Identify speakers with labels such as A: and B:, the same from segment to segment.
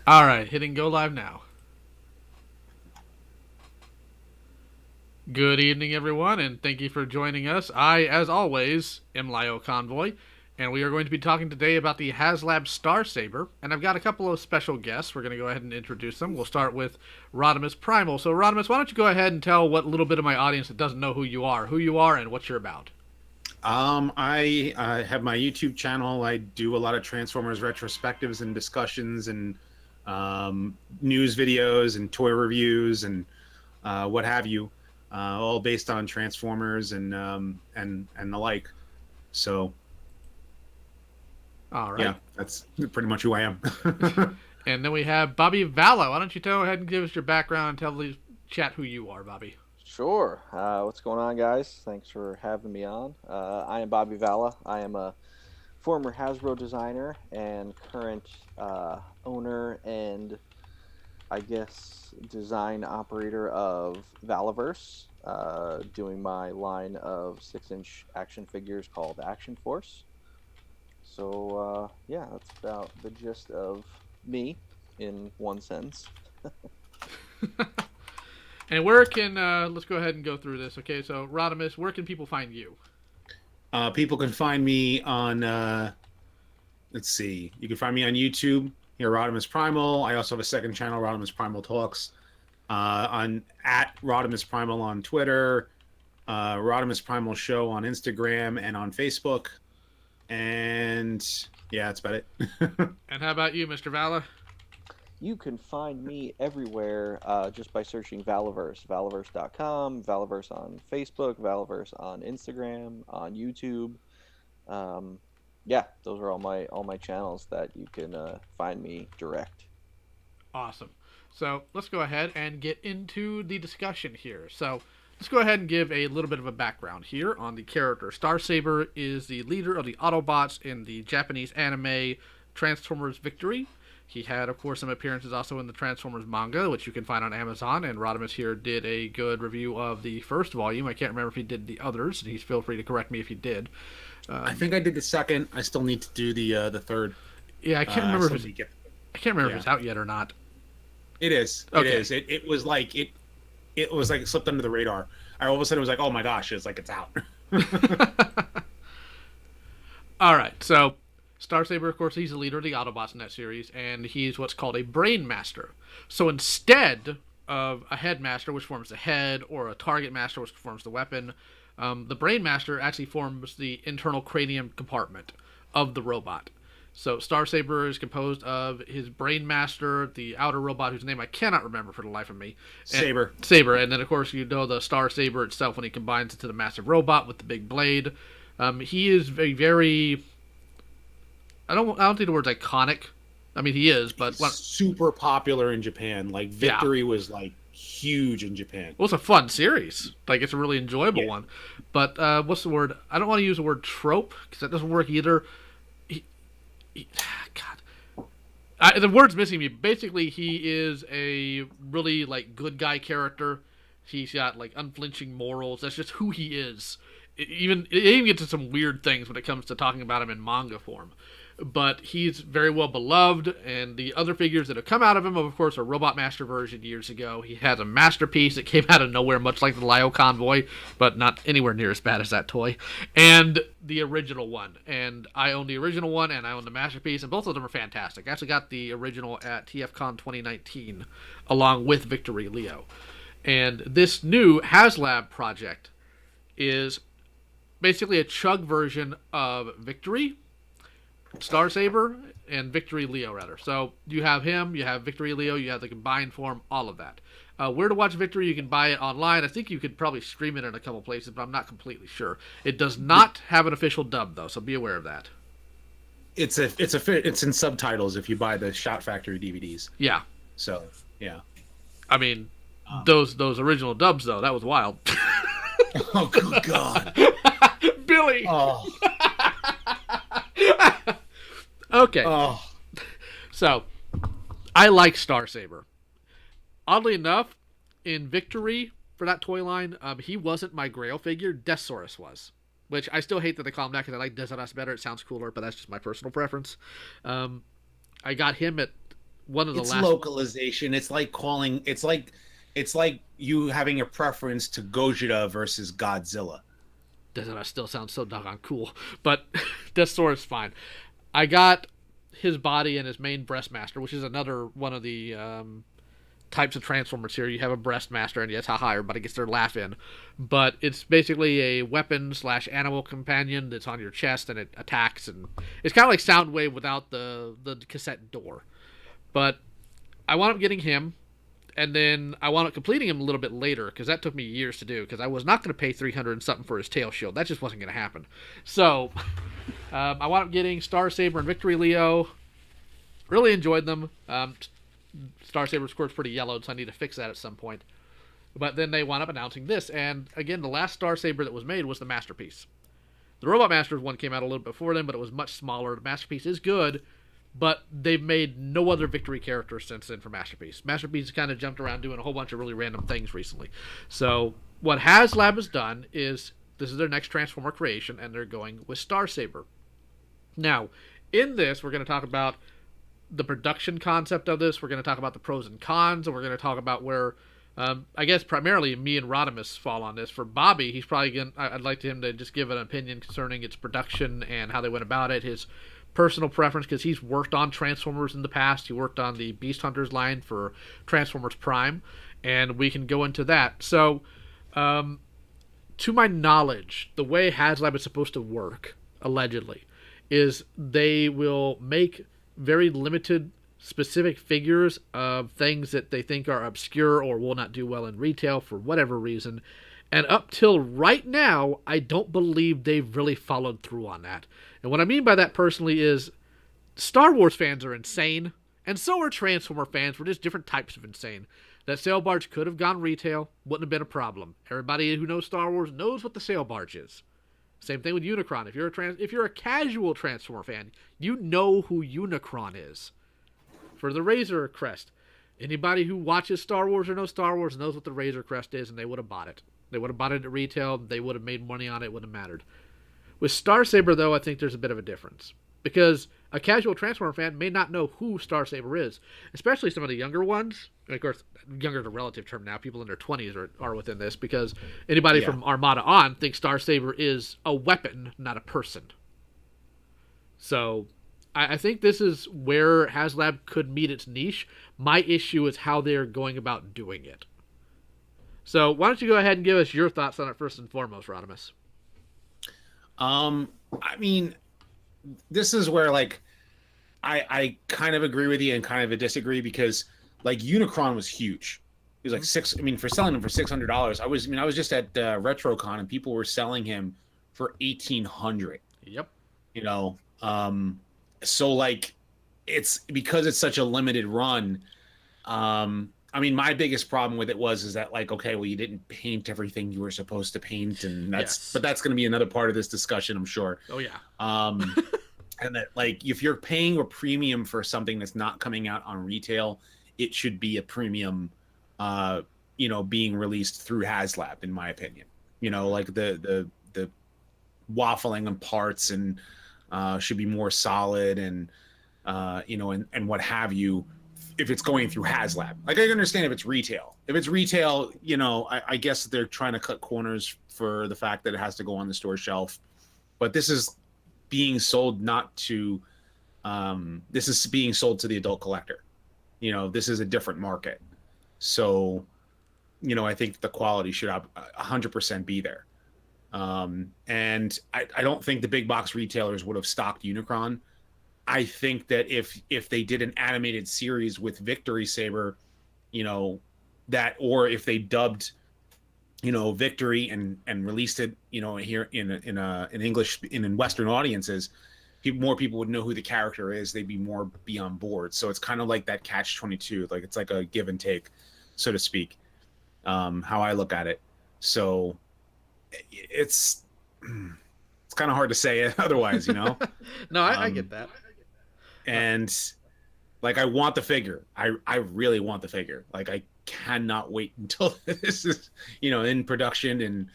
A: All right, hitting go live now. Good evening, everyone, and thank you for joining us. I, as always, am Lio Convoy, and we are going to be talking today about the HasLab Star Saber. And I've got a couple of special guests. We're going to go ahead and introduce them. We'll start with Rodimus Primal. So, Rodimus, why don't you go ahead and tell what little bit of my audience that doesn't know who you are, and what you're about.
B: I have my YouTube channel. I do a lot of Transformers retrospectives and discussions and news videos and toy reviews and what have you, all based on Transformers and the like. So,
A: All right.
B: yeah, that's pretty much who I am.
A: And then we have Bobby Vala. Why don't you go ahead and give us your background and tell the chat who you are, Bobby?
C: Sure. What's going on, guys? Thanks for having me on. I am Bobby Vala. I am a former Hasbro designer and current owner and, I guess, design operator of Valaverse, doing my line of 6-inch action figures called Action Force. So, yeah, that's about the gist of me in one sentence.
A: And where can let's go ahead and go through this. Okay, so Rodimus, where can people find you?
B: People can find me on, let's see, you can find me on YouTube, here, Rodimus Primal. I also have a second channel, Rodimus Primal Talks, on at Rodimus Primal on Twitter, Rodimus Primal Show on Instagram and on Facebook. And yeah, that's about it.
A: And how about you, Mr. Vala?
C: You can find me everywhere just by searching Valaverse. Valaverse.com, Valaverse on Facebook, Valaverse on Instagram, on YouTube. Yeah, those are all my channels that you can find me direct.
A: Awesome. So let's go ahead and get into the discussion here. So let's go ahead and give a little bit of a background here on the character. Star Saber is the leader of the Autobots in the Japanese anime Transformers Victory. He had, of course, some appearances also in the Transformers manga, which you can find on Amazon, and Rodimus here did a good review of the first volume. I can't remember if he did the others. He's feel free to correct me if he did.
B: I think I did the second. I still need to do the third.
A: Yeah, I can't remember if it's out yet or not.
B: It is.
A: Okay.
B: It is. It was like it was like it slipped under the radar. I all of a sudden was like, oh my gosh, it's like it's out.
A: All right, so Star Saber, of course, he's the leader of the Autobots in that series, and he's what's called a Brain Master. So instead of a Headmaster, which forms the head, or a Target Master, which forms the weapon, the Brain Master actually forms the internal cranium compartment of the robot. So Star Saber is composed of his Brain Master, the outer robot whose name I cannot remember for the life of me.
B: Saber,
A: and then of course you know the Star Saber itself when he combines it to the massive robot with the big blade. He is very I don't think the word's iconic. I mean, he is, but
B: super popular in Japan. Like Victory was like huge in Japan.
A: Well, it's a fun series. Like it's a really enjoyable one. But what's the word? I don't want to use the word trope because that doesn't work either. The word's missing me. Basically, he is a really like good guy character. He's got like unflinching morals. That's just who he is. It even gets to some weird things when it comes to talking about him in manga form. But he's very well beloved, and the other figures that have come out of him, of course, are Robot Master version years ago. He has a masterpiece that came out of nowhere, much like the Lio Convoy, but not anywhere near as bad as that toy, and the original one. And I own the original one, and I own the masterpiece, and both of them are fantastic. I actually got the original at TFCon 2019, along with Victory Leo. And this new HasLab project is basically a chug version of Victory, Star Saber, and Victory Leo, rather. So you have him, you have Victory Leo, you have the combined form, all of that. Where to watch Victory, you can buy it online. I think you could probably stream it in a couple places, but I'm not completely sure. It does not have an official dub, though, so be aware of that.
B: It's in subtitles if you buy the Shot Factory DVDs.
A: Yeah.
B: So, yeah.
A: I mean, those original dubs, though, that was wild.
B: Oh, good God.
A: Billy!
B: Oh.
A: Okay.
B: Oh.
A: So, I like Star Saber. Oddly enough, in Victory, for that toy line, he wasn't my Grail figure. Deathsaurus was. Which I still hate that they call him that because I like Deathsaurus better. It sounds cooler, but that's just my personal preference. I got him at one of the
B: It's
A: last
B: localization. It's like you having a preference to Gojira versus Godzilla.
A: That still sounds so doggone cool, but that sword is fine. I got his body and his main breastmaster, which is another one of the types of Transformers here. You have a breastmaster, and yes, haha, everybody gets their laugh in. But it's basically a weapon / animal companion that's on your chest, and it attacks, and it's kind of like Soundwave without the cassette door. But I wound up getting him, and then I wound up completing him a little bit later, because that took me years to do, because I was not going to pay 300 and something for his tail shield. That just wasn't going to happen. So, I wound up getting Star Saber and Victory Leo. Really enjoyed them. Star Saber squirt's pretty yellowed, so I need to fix that at some point. But then they wound up announcing this, and again, the last Star Saber that was made was the Masterpiece. The Robot Masters one came out a little bit before them, but it was much smaller. The Masterpiece is good, but they've made no other Victory characters since then for Masterpiece. Masterpiece kind of jumped around doing a whole bunch of really random things recently. So what HasLab has done is, this is their next Transformer creation, and they're going with Star Saber. Now, in this, we're going to talk about the production concept of this. We're going to talk about the pros and cons, and we're going to talk about where, I guess primarily me and Rodimus fall on this. For Bobby, he's probably going to, I'd like him to just give an opinion concerning its production and how they went about it, his personal preference, because he's worked on Transformers in the past. He worked on the Beast Hunters line for Transformers Prime, and we can go into that. So, to my knowledge, the way HasLab is supposed to work, allegedly, is they will make very limited specific figures of things that they think are obscure or will not do well in retail for whatever reason. And up till right now, I don't believe they've really followed through on that. And what I mean by that personally is Star Wars fans are insane, and so are Transformer fans. We're just different types of insane. That sail barge could have gone retail, wouldn't have been a problem. Everybody who knows Star Wars knows what the sail barge is. Same thing with Unicron. If you're a casual Transformer fan, you know who Unicron is. For the Razor Crest, anybody who watches Star Wars or knows Star Wars knows what the Razor Crest is, and they would have bought it. They would have bought it at retail. They would have made money on it. It wouldn't have mattered. With Star Saber, though, I think there's a bit of a difference. Because a casual Transformer fan may not know who Star Saber is, especially some of the younger ones. And of course, younger is a relative term now. People in their 20s are within this, because anybody from Armada on thinks Star Saber is a weapon, not a person. So I think this is where HasLab could meet its niche. My issue is how they're going about doing it. So why don't you go ahead and give us your thoughts on it first and foremost, Rodimus?
B: I mean, this is where, like, I kind of agree with you and kind of disagree, because, like, Unicron was huge. It was like for selling him for $600. I was just at RetroCon, and people were selling him for $1,800.
A: Yep.
B: You know, so, like, it's because it's such a limited run. I mean, my biggest problem with it is that, like, okay, well, you didn't paint everything you were supposed to paint, and but that's going to be another part of this discussion, I'm sure.
A: Oh yeah.
B: And that, like, if you're paying a premium for something that's not coming out on retail, it should be a premium, being released through HasLab, in my opinion. You know, like the waffling on parts and should be more solid, and and what have you. If it's going through HasLab, like, I understand if it's retail. If it's retail, I guess they're trying to cut corners for the fact that it has to go on the store shelf. But this is being sold this is being sold to the adult collector. This is a different market. So, I think the quality should 100% be there. And I don't think the big box retailers would have stocked Unicron. I think that if they did an animated series with Victory Saber, or if they dubbed, Victory and released it, here in English in Western audiences, more people would know who the character is. They'd be on board. So it's kind of like that catch-22, like it's like a give and take, so to speak. How I look at it. So it's kind of hard to say it otherwise,
A: No, I get that.
B: And, like, I want the figure. I really want the figure. Like, I cannot wait until this is, in production. And,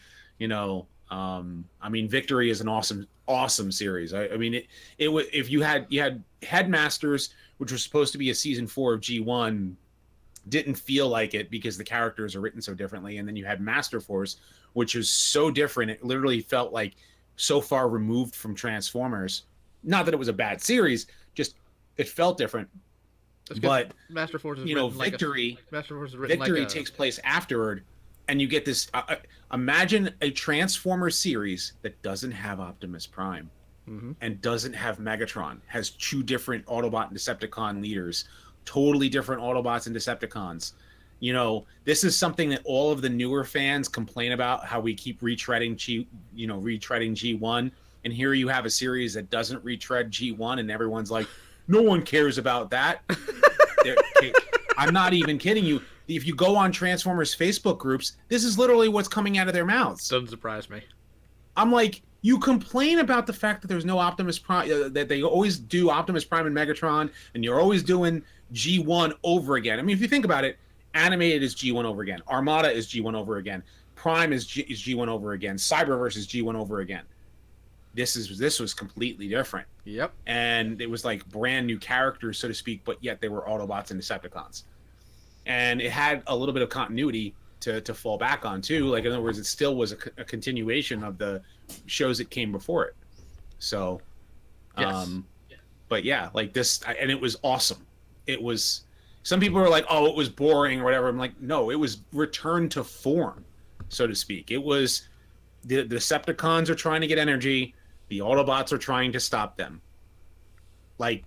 B: Victory is an awesome series. I mean, it would, if you had Headmasters, which was supposed to be a season 4 of G1, didn't feel like it because the characters are written so differently. And then you had Master Force, which is so different. It literally felt like so far removed from Transformers. Not that it was a bad series, just it felt different. But
A: Master Force is
B: Victory,
A: Master Force is written
B: Victory takes place afterward, and you get this. Imagine a Transformers series that doesn't have Optimus Prime and doesn't have Megatron, has 2 different Autobot and Decepticon leaders, totally different Autobots and Decepticons. You know, this is something that all of the newer fans complain about, how we keep retreading G1, and here you have a series that doesn't retread G1, and everyone's like, no one cares about that. I'm not even kidding you. If you go on Transformers Facebook groups, this is literally what's coming out of their mouths.
A: Doesn't surprise me.
B: I'm like, you complain about the fact that there's no Optimus Prime, that they always do Optimus Prime and Megatron, and you're always doing G1 over again. I mean, if you think about it, Animated is G1 over again. Armada is G1 over again. Prime is G1 over again. Cyberverse is G1 over again. This was completely different.
A: Yep. And
B: it was like brand new characters, so to speak, but yet they were Autobots and Decepticons. And it had a little bit of continuity to fall back on too. Like, in other words, it still was a continuation of the shows that came before it. So,
A: yes.
B: But yeah, like this, and it was awesome. It was. Some people are like, "Oh, it was boring" or whatever. I'm like, no, it was return to form, so to speak. It was the Decepticons are trying to get energy. The Autobots are trying to stop them. Like,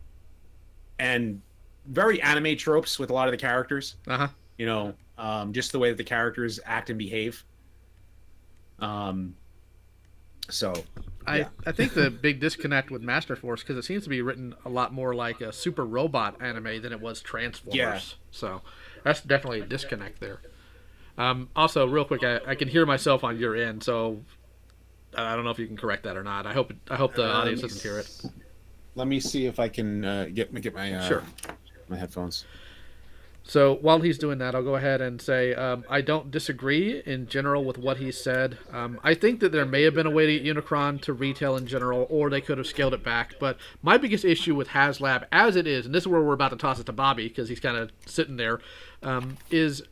B: and very anime tropes with a lot of the characters. You know, just the way that the characters act and behave. So, yeah.
A: I think the big disconnect with Master Force, because it seems to be written a lot more like a super robot anime than it was Transformers.
B: Yeah.
A: So that's definitely a disconnect there. Also, real quick, I can hear myself on your end, so I don't know if you can correct that or not. I hope the audience doesn't hear it.
B: Let me see if I can get my
A: sure.
B: my headphones.
A: So while he's doing that, I'll go ahead and say I don't disagree in general with what he said. I think that there may have been a way to get Unicron to retail in general, or they could have scaled it back. But my biggest issue with HasLab, as it is, and this is where we're about to toss it to Bobby because he's kind of sitting there, is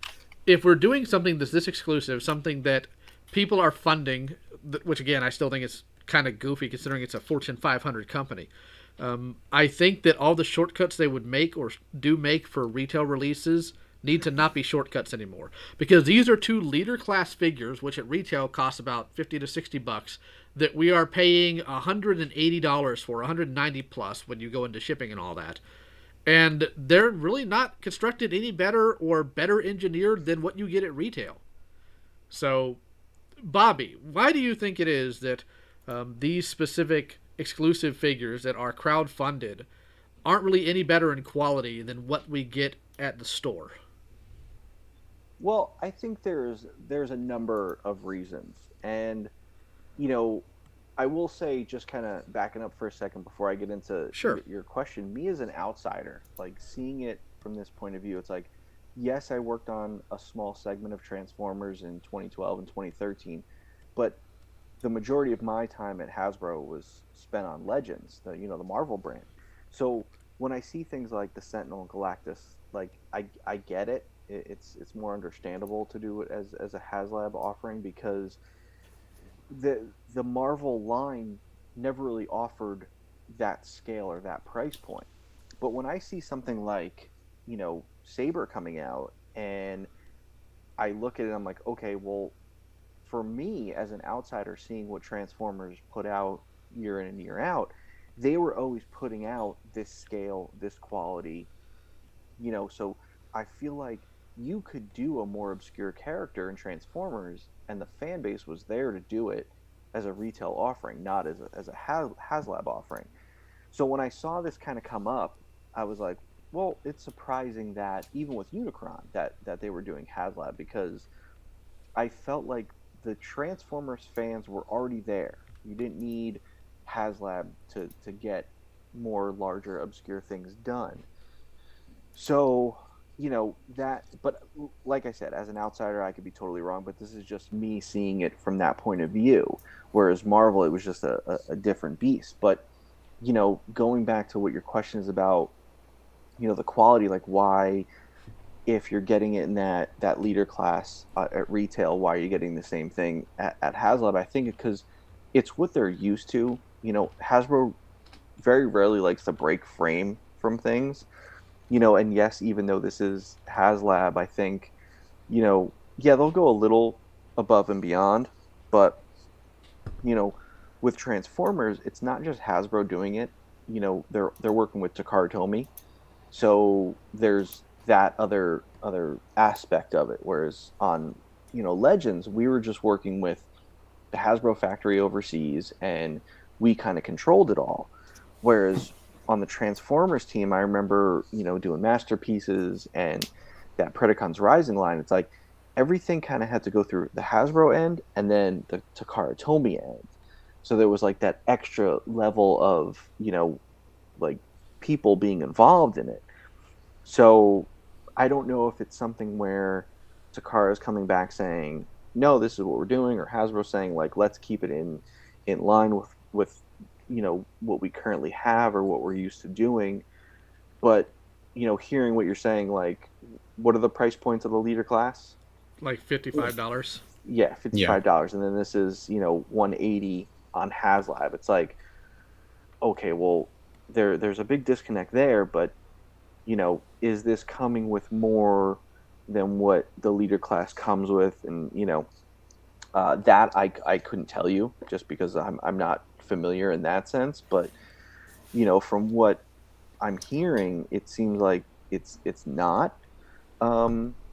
A: if we're doing something that's this exclusive, something that people are funding, which again I still think is kind of goofy considering it's a Fortune 500 company. I think that all the shortcuts they would make or do make for retail releases need to not be shortcuts anymore, because these are 2 leader class figures, which at retail cost about $50 to $60, that we are paying $180 for, $190 plus when you go into shipping and all that. And they're really not constructed any better or better engineered than what you get at retail. So, Bobby, why do you think it is that these specific exclusive figures that are crowdfunded aren't really any better in quality than what we get at the store?
C: Well, I think there's a number of reasons, and you know, I will say, just kind of backing up for a second before I get into your question, me as an outsider, like seeing it from this point of view, it's like, yes, I worked on a small segment of Transformers in 2012 and 2013, but the majority of my time at Hasbro was spent on Legends, the Marvel brand. So when I see things like the Sentinel and Galactus, like I get it. It's more understandable to do it as a HasLab offering, because the Marvel line never really offered that scale or that price point. But when I see something like, Saber coming out, and I look at it, I'm like, okay, well, for me as an outsider seeing what Transformers put out year in and year out, they were always putting out this scale, this quality, so I feel like you could do a more obscure character in Transformers, and the fan base was there to do it as a retail offering, not as a HasLab offering. So when I saw this kind of come up, I was like, well, it's surprising that even with Unicron that they were doing HasLab, because I felt like the Transformers fans were already there. You didn't need HasLab to get more larger, obscure things done. So, but like I said, as an outsider, I could be totally wrong, but this is just me seeing it from that point of view. Whereas Marvel, it was just a different beast. But, going back to what your question is about, the quality, like why, if you're getting it in that leader class at retail, why are you getting the same thing at HasLab? I think because it's what they're used to. Hasbro very rarely likes to break frame from things. And yes, even though this is HasLab, I think, yeah, they'll go a little above and beyond, but with Transformers, it's not just Hasbro doing it. They're working with Takara Tomy, so there's that other aspect of it. Whereas on Legends, we were just working with the Hasbro factory overseas, and we kind of controlled it all. Whereas on the Transformers team, I remember doing masterpieces and that Predacons Rising line. It's like everything kind of had to go through the Hasbro end and then the Takara Tomy end. So there was like that extra level of like people being involved in it. So I don't know if it's something where Takara is coming back saying, no, this is what we're doing, or Hasbro saying, like, let's keep it in line with what we currently have or what we're used to doing. But hearing what you're saying, like, what are the price points of the leader class?
A: Like $55.
C: Yeah, $55, and then this is $180 on HasLab. It's like, okay, well, there's a big disconnect there, but is this coming with more than what the leader class comes with? And that I couldn't tell you, just because I'm not familiar in that sense. But from what I'm hearing, it seems like it's not.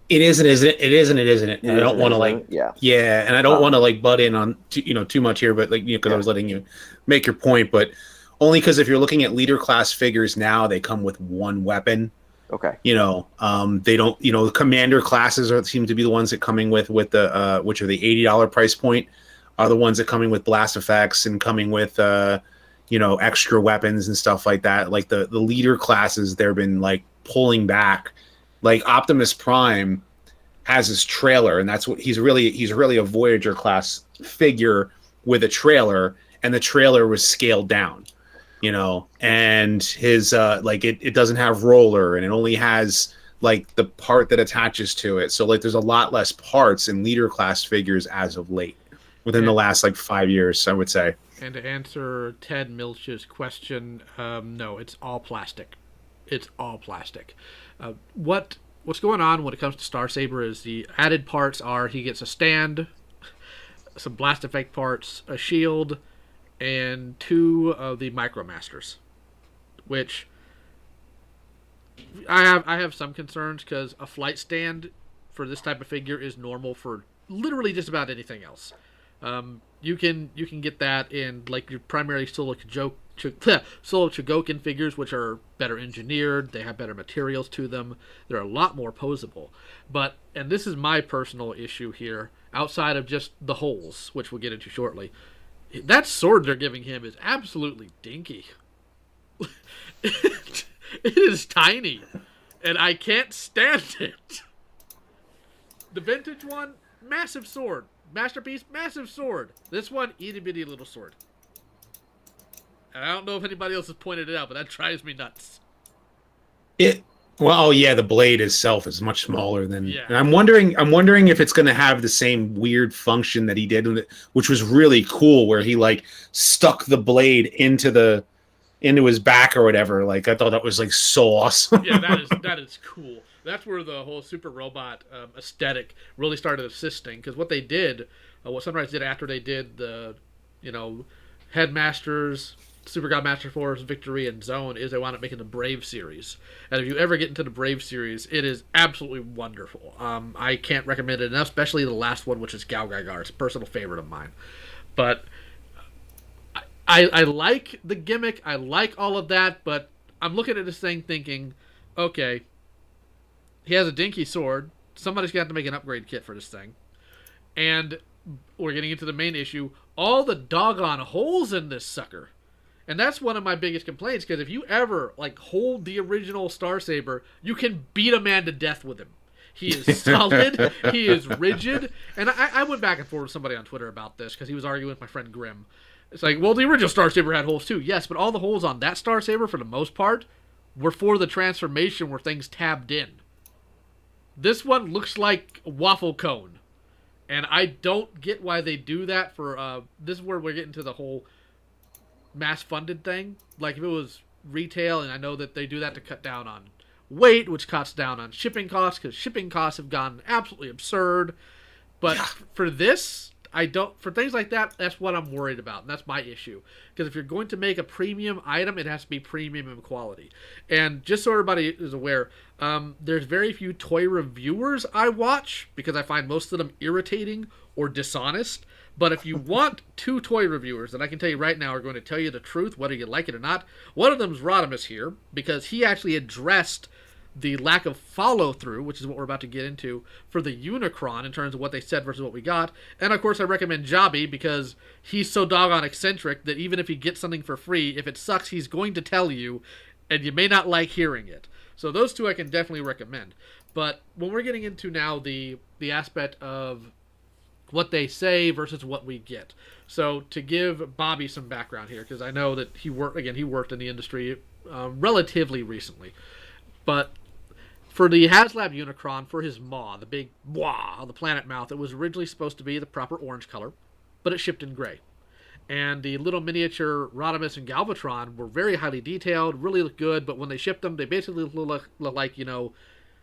B: It isn't, isn't it? It isn't, it isn't it? And I don't want to like, yeah, and I don't want to like butt in on too much here, but like because I was letting you make your point, but only because if you're looking at leader class figures now, they come with one weapon.
C: Okay.
B: They don't. The commander classes seem to be the ones that coming with the which are the $80 price point, are the ones that coming with blast effects and coming with extra weapons and stuff like that. Like the leader classes, they've been like pulling back. Like Optimus Prime has his trailer, and that's what he's really a Voyager class figure with a trailer, and the trailer was scaled down, and his it doesn't have roller, and it only has like the part that attaches to it. So like there's a lot less parts in leader class figures as of late, within the last like 5 years, I would say.
A: And to answer Ted Milch's question, no, it's all plastic. It's all plastic. What's going on when it comes to Star Saber is the added parts are he gets a stand, some blast effect parts, a shield, and 2 of the Micromasters, which I have some concerns because a flight stand for this type of figure is normal for literally just about anything else. You can get that in like your primary Solo Chogokin figures, which are better engineered, they have better materials to them, they're a lot more posable. But, and this is my personal issue here, outside of just the holes, which we'll get into shortly, that sword they're giving him is absolutely dinky. It is tiny, and I can't stand it. The vintage one, massive sword. Masterpiece, massive sword. This one, itty bitty little sword. And I don't know if anybody else has pointed it out, but that drives me nuts.
B: The blade itself is much smaller than. Yeah. And I'm wondering if it's going to have the same weird function that he did, which was really cool, where he like stuck the blade into his back or whatever. Like I thought that was like so awesome.
A: Yeah, that is cool. That's where the whole super robot aesthetic really started assisting, because what they did, what Sunrise did after they did the, Headmasters, Super God Master Force, Victory, and Zone, is they wound up making the Brave series. And if you ever get into the Brave series, it is absolutely wonderful. I can't recommend it enough, especially the last one, which is Gal Gaigar. It's a personal favorite of mine. But I like the gimmick, I like all of that, but I'm looking at this thing thinking, okay, he has a dinky sword. Somebody's going to have to make an upgrade kit for this thing. And we're getting into the main issue. All the doggone holes in this sucker. And that's one of my biggest complaints, because if you ever hold the original Star Saber, you can beat a man to death with him. He is solid. He is rigid. And I went back and forth with somebody on Twitter about this, because he was arguing with my friend Grim. It's like, well, the original Star Saber had holes too. Yes, but all the holes on that Star Saber, for the most part, were for the transformation where things tabbed in. This one looks like a waffle cone. And I don't get why they do that for, this is where we're getting to the whole mass-funded thing. Like, if it was retail, and I know that they do that to cut down on weight, which cuts down on shipping costs, because shipping costs have gone absolutely absurd. But for this, for things like that, that's what I'm worried about, and that's my issue. Because if you're going to make a premium item, it has to be premium in quality. And just so everybody is aware, there's very few toy reviewers I watch, because I find most of them irritating or dishonest. But if you want two toy reviewers that I can tell you right now are going to tell you the truth, whether you like it or not, one of them is Rodimus here, because he actually addressed the lack of follow-through, which is what we're about to get into, for the Unicron in terms of what they said versus what we got. And, of course, I recommend Jobby because he's so doggone eccentric that even if he gets something for free, if it sucks, he's going to tell you, and you may not like hearing it. So those two I can definitely recommend. But when we're getting into now the aspect of what they say versus what we get. So to give Bobby some background here, because I know that he worked in the industry relatively recently. But for the HasLab Unicron, for his maw, the big wah on the planet mouth, it was originally supposed to be the proper orange color, but it shipped in gray. And the little miniature Rodimus and Galvatron were very highly detailed, really looked good, but when they shipped them, they basically look like,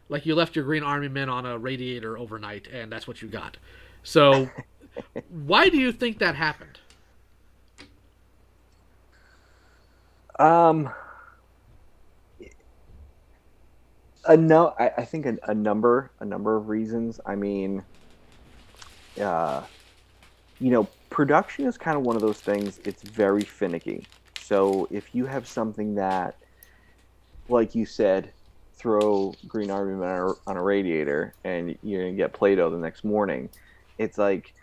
A: like you left your Green Army men on a radiator overnight, and that's what you got. So, why do you think that happened?
C: No, I think a number of reasons. I mean, production is kind of one of those things. It's very finicky. So if you have something that, like you said, throw Green Army Men on a radiator and you're gonna get Play-Doh the next morning, it's like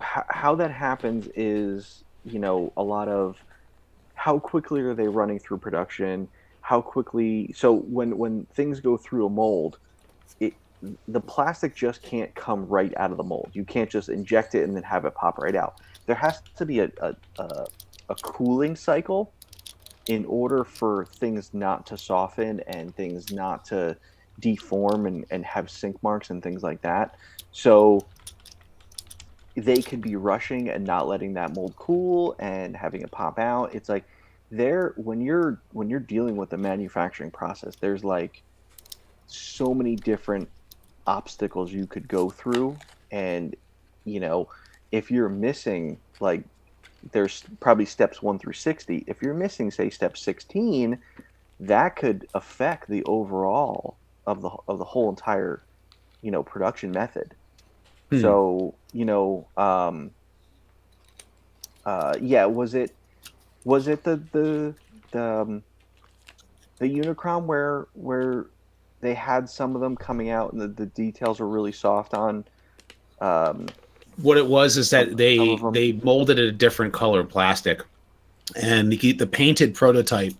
C: how that happens is, a lot of how quickly are they running through production. How quickly? So when things go through a mold, the plastic just can't come right out of the mold. You can't just inject it and then have it pop right out. There has to be a cooling cycle in order for things not to soften and things not to deform and have sink marks and things like that. So they could be rushing and not letting that mold cool and having it pop out. It's like when you're dealing with the manufacturing process, there's like so many different obstacles you could go through, and if you're missing, like, there's probably steps 1 through 60. If you're missing, say, step 16, that could affect the overall of the whole entire production method. So was it the Unicron where they had some of them coming out and the details were really soft on?
B: What it was is that they molded it a different color plastic, and the painted prototype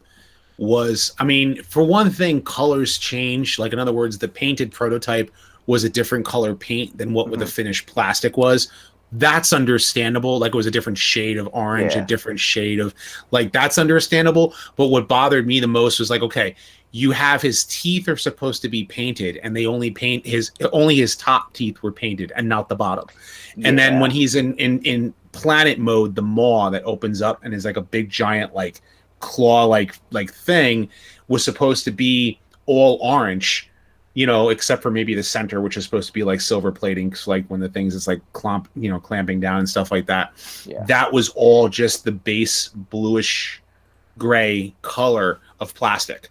B: was, I mean, for one thing, colors change. Like, in other words, the painted prototype was a different color paint than what the finished plastic was. That's understandable. Like, it was a different shade of orange, a different shade of, like, that's understandable. But what bothered me the most was, like, okay, you have his teeth are supposed to be painted, and they only paint only his top teeth were painted and not the bottom. And then when he's in planet mode, the maw that opens up and is like a big giant like claw like thing was supposed to be all orange, except for maybe the center, which is supposed to be like silver plating, like when the things is like clamping down and stuff like that. That was all just the base bluish gray color of plastic.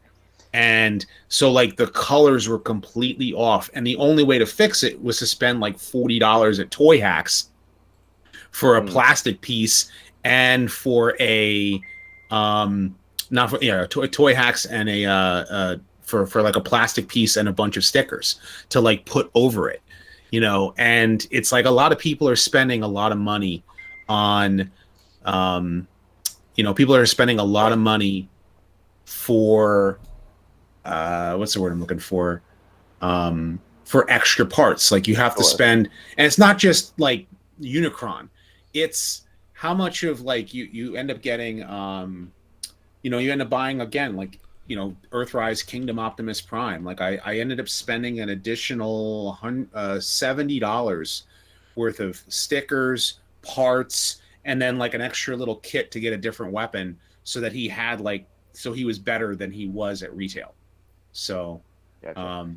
B: And so, like, the colors were completely off, and the only way to fix it was to spend like $40 at Toy Hacks for a plastic piece, and for a Toy Hacks and for like a plastic piece and a bunch of stickers to like put over it, and it's like a lot of people are spending a lot of money on, people are spending a lot of money for what's the word I'm looking for extra parts. Like, you have to spend, and it's not just like Unicron, it's how much of, like, you end up getting you end up buying, again, like Earthrise Kingdom Optimus Prime. Like I ended up spending an additional $70 worth of stickers, parts, and then like an extra little kit to get a different weapon, so that he was better than he was at retail. So,
C: Gotcha.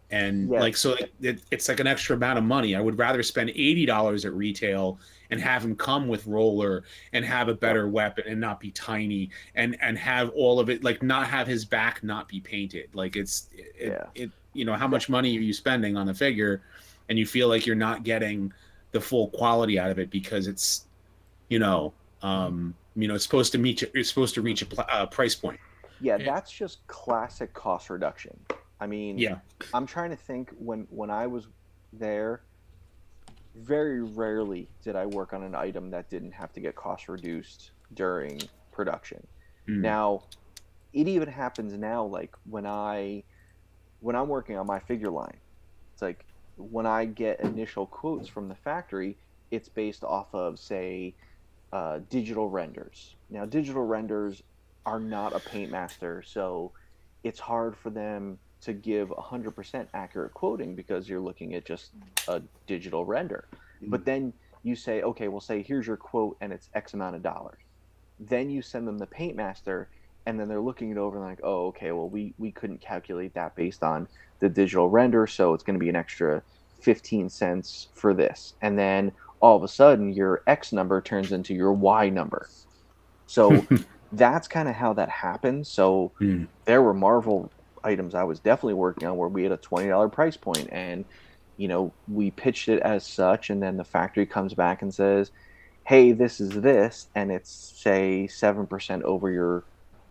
B: and
C: Yeah.
B: like, so it's like an extra amount of money. I would rather spend $80 at retail and have him come with roller and have a better weapon and not be tiny, and have all of it, like not have his back not be painted. Like how much money are you spending on the figure, and you feel like you're not getting the full quality out of it because it's it's supposed to reach a price point.
C: Yeah, that's just classic cost reduction. I mean,
B: yeah,
C: I'm trying to think when I was there, very rarely did I work on an item that didn't have to get cost reduced during production. Now, it even happens now, like when I'm working on my figure line. It's like when I get initial quotes from the factory, it's based off of, say, digital renders. Now, digital renders are not a paint master, so it's hard for them to give 100% accurate quoting because you're looking at just a digital render. But then you say, okay, well, say here's your quote and it's X amount of dollars. Then you send them the paint master, and then they're looking it over and like, oh, okay, well, we couldn't calculate that based on the digital render, so it's going to be an extra 15 cents for this. And then all of a sudden your X number turns into your Y number. So that's kind of how that happens. So there were Marvel items I was definitely working on where we had a $20 price point, and we pitched it as such, and then the factory comes back and says, hey, this is this, and it's, say, 7% over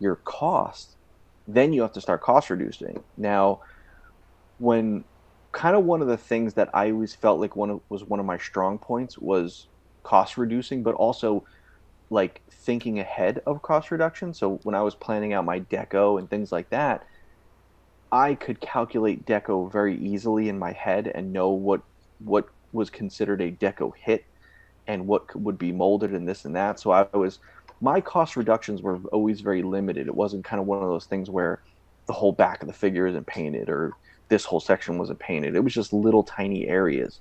C: your cost. Then you have to start cost reducing. Now, when kind of one of the things that I always felt like was one of my strong points was cost reducing, but also like thinking ahead of cost reduction. So when I was planning out my deco and things like that, I could calculate deco very easily in my head and know what was considered a deco hit and what would be molded and this and that. So my cost reductions were always very limited. It wasn't kind of one of those things where the whole back of the figure isn't painted or this whole section wasn't painted. It was just little tiny areas.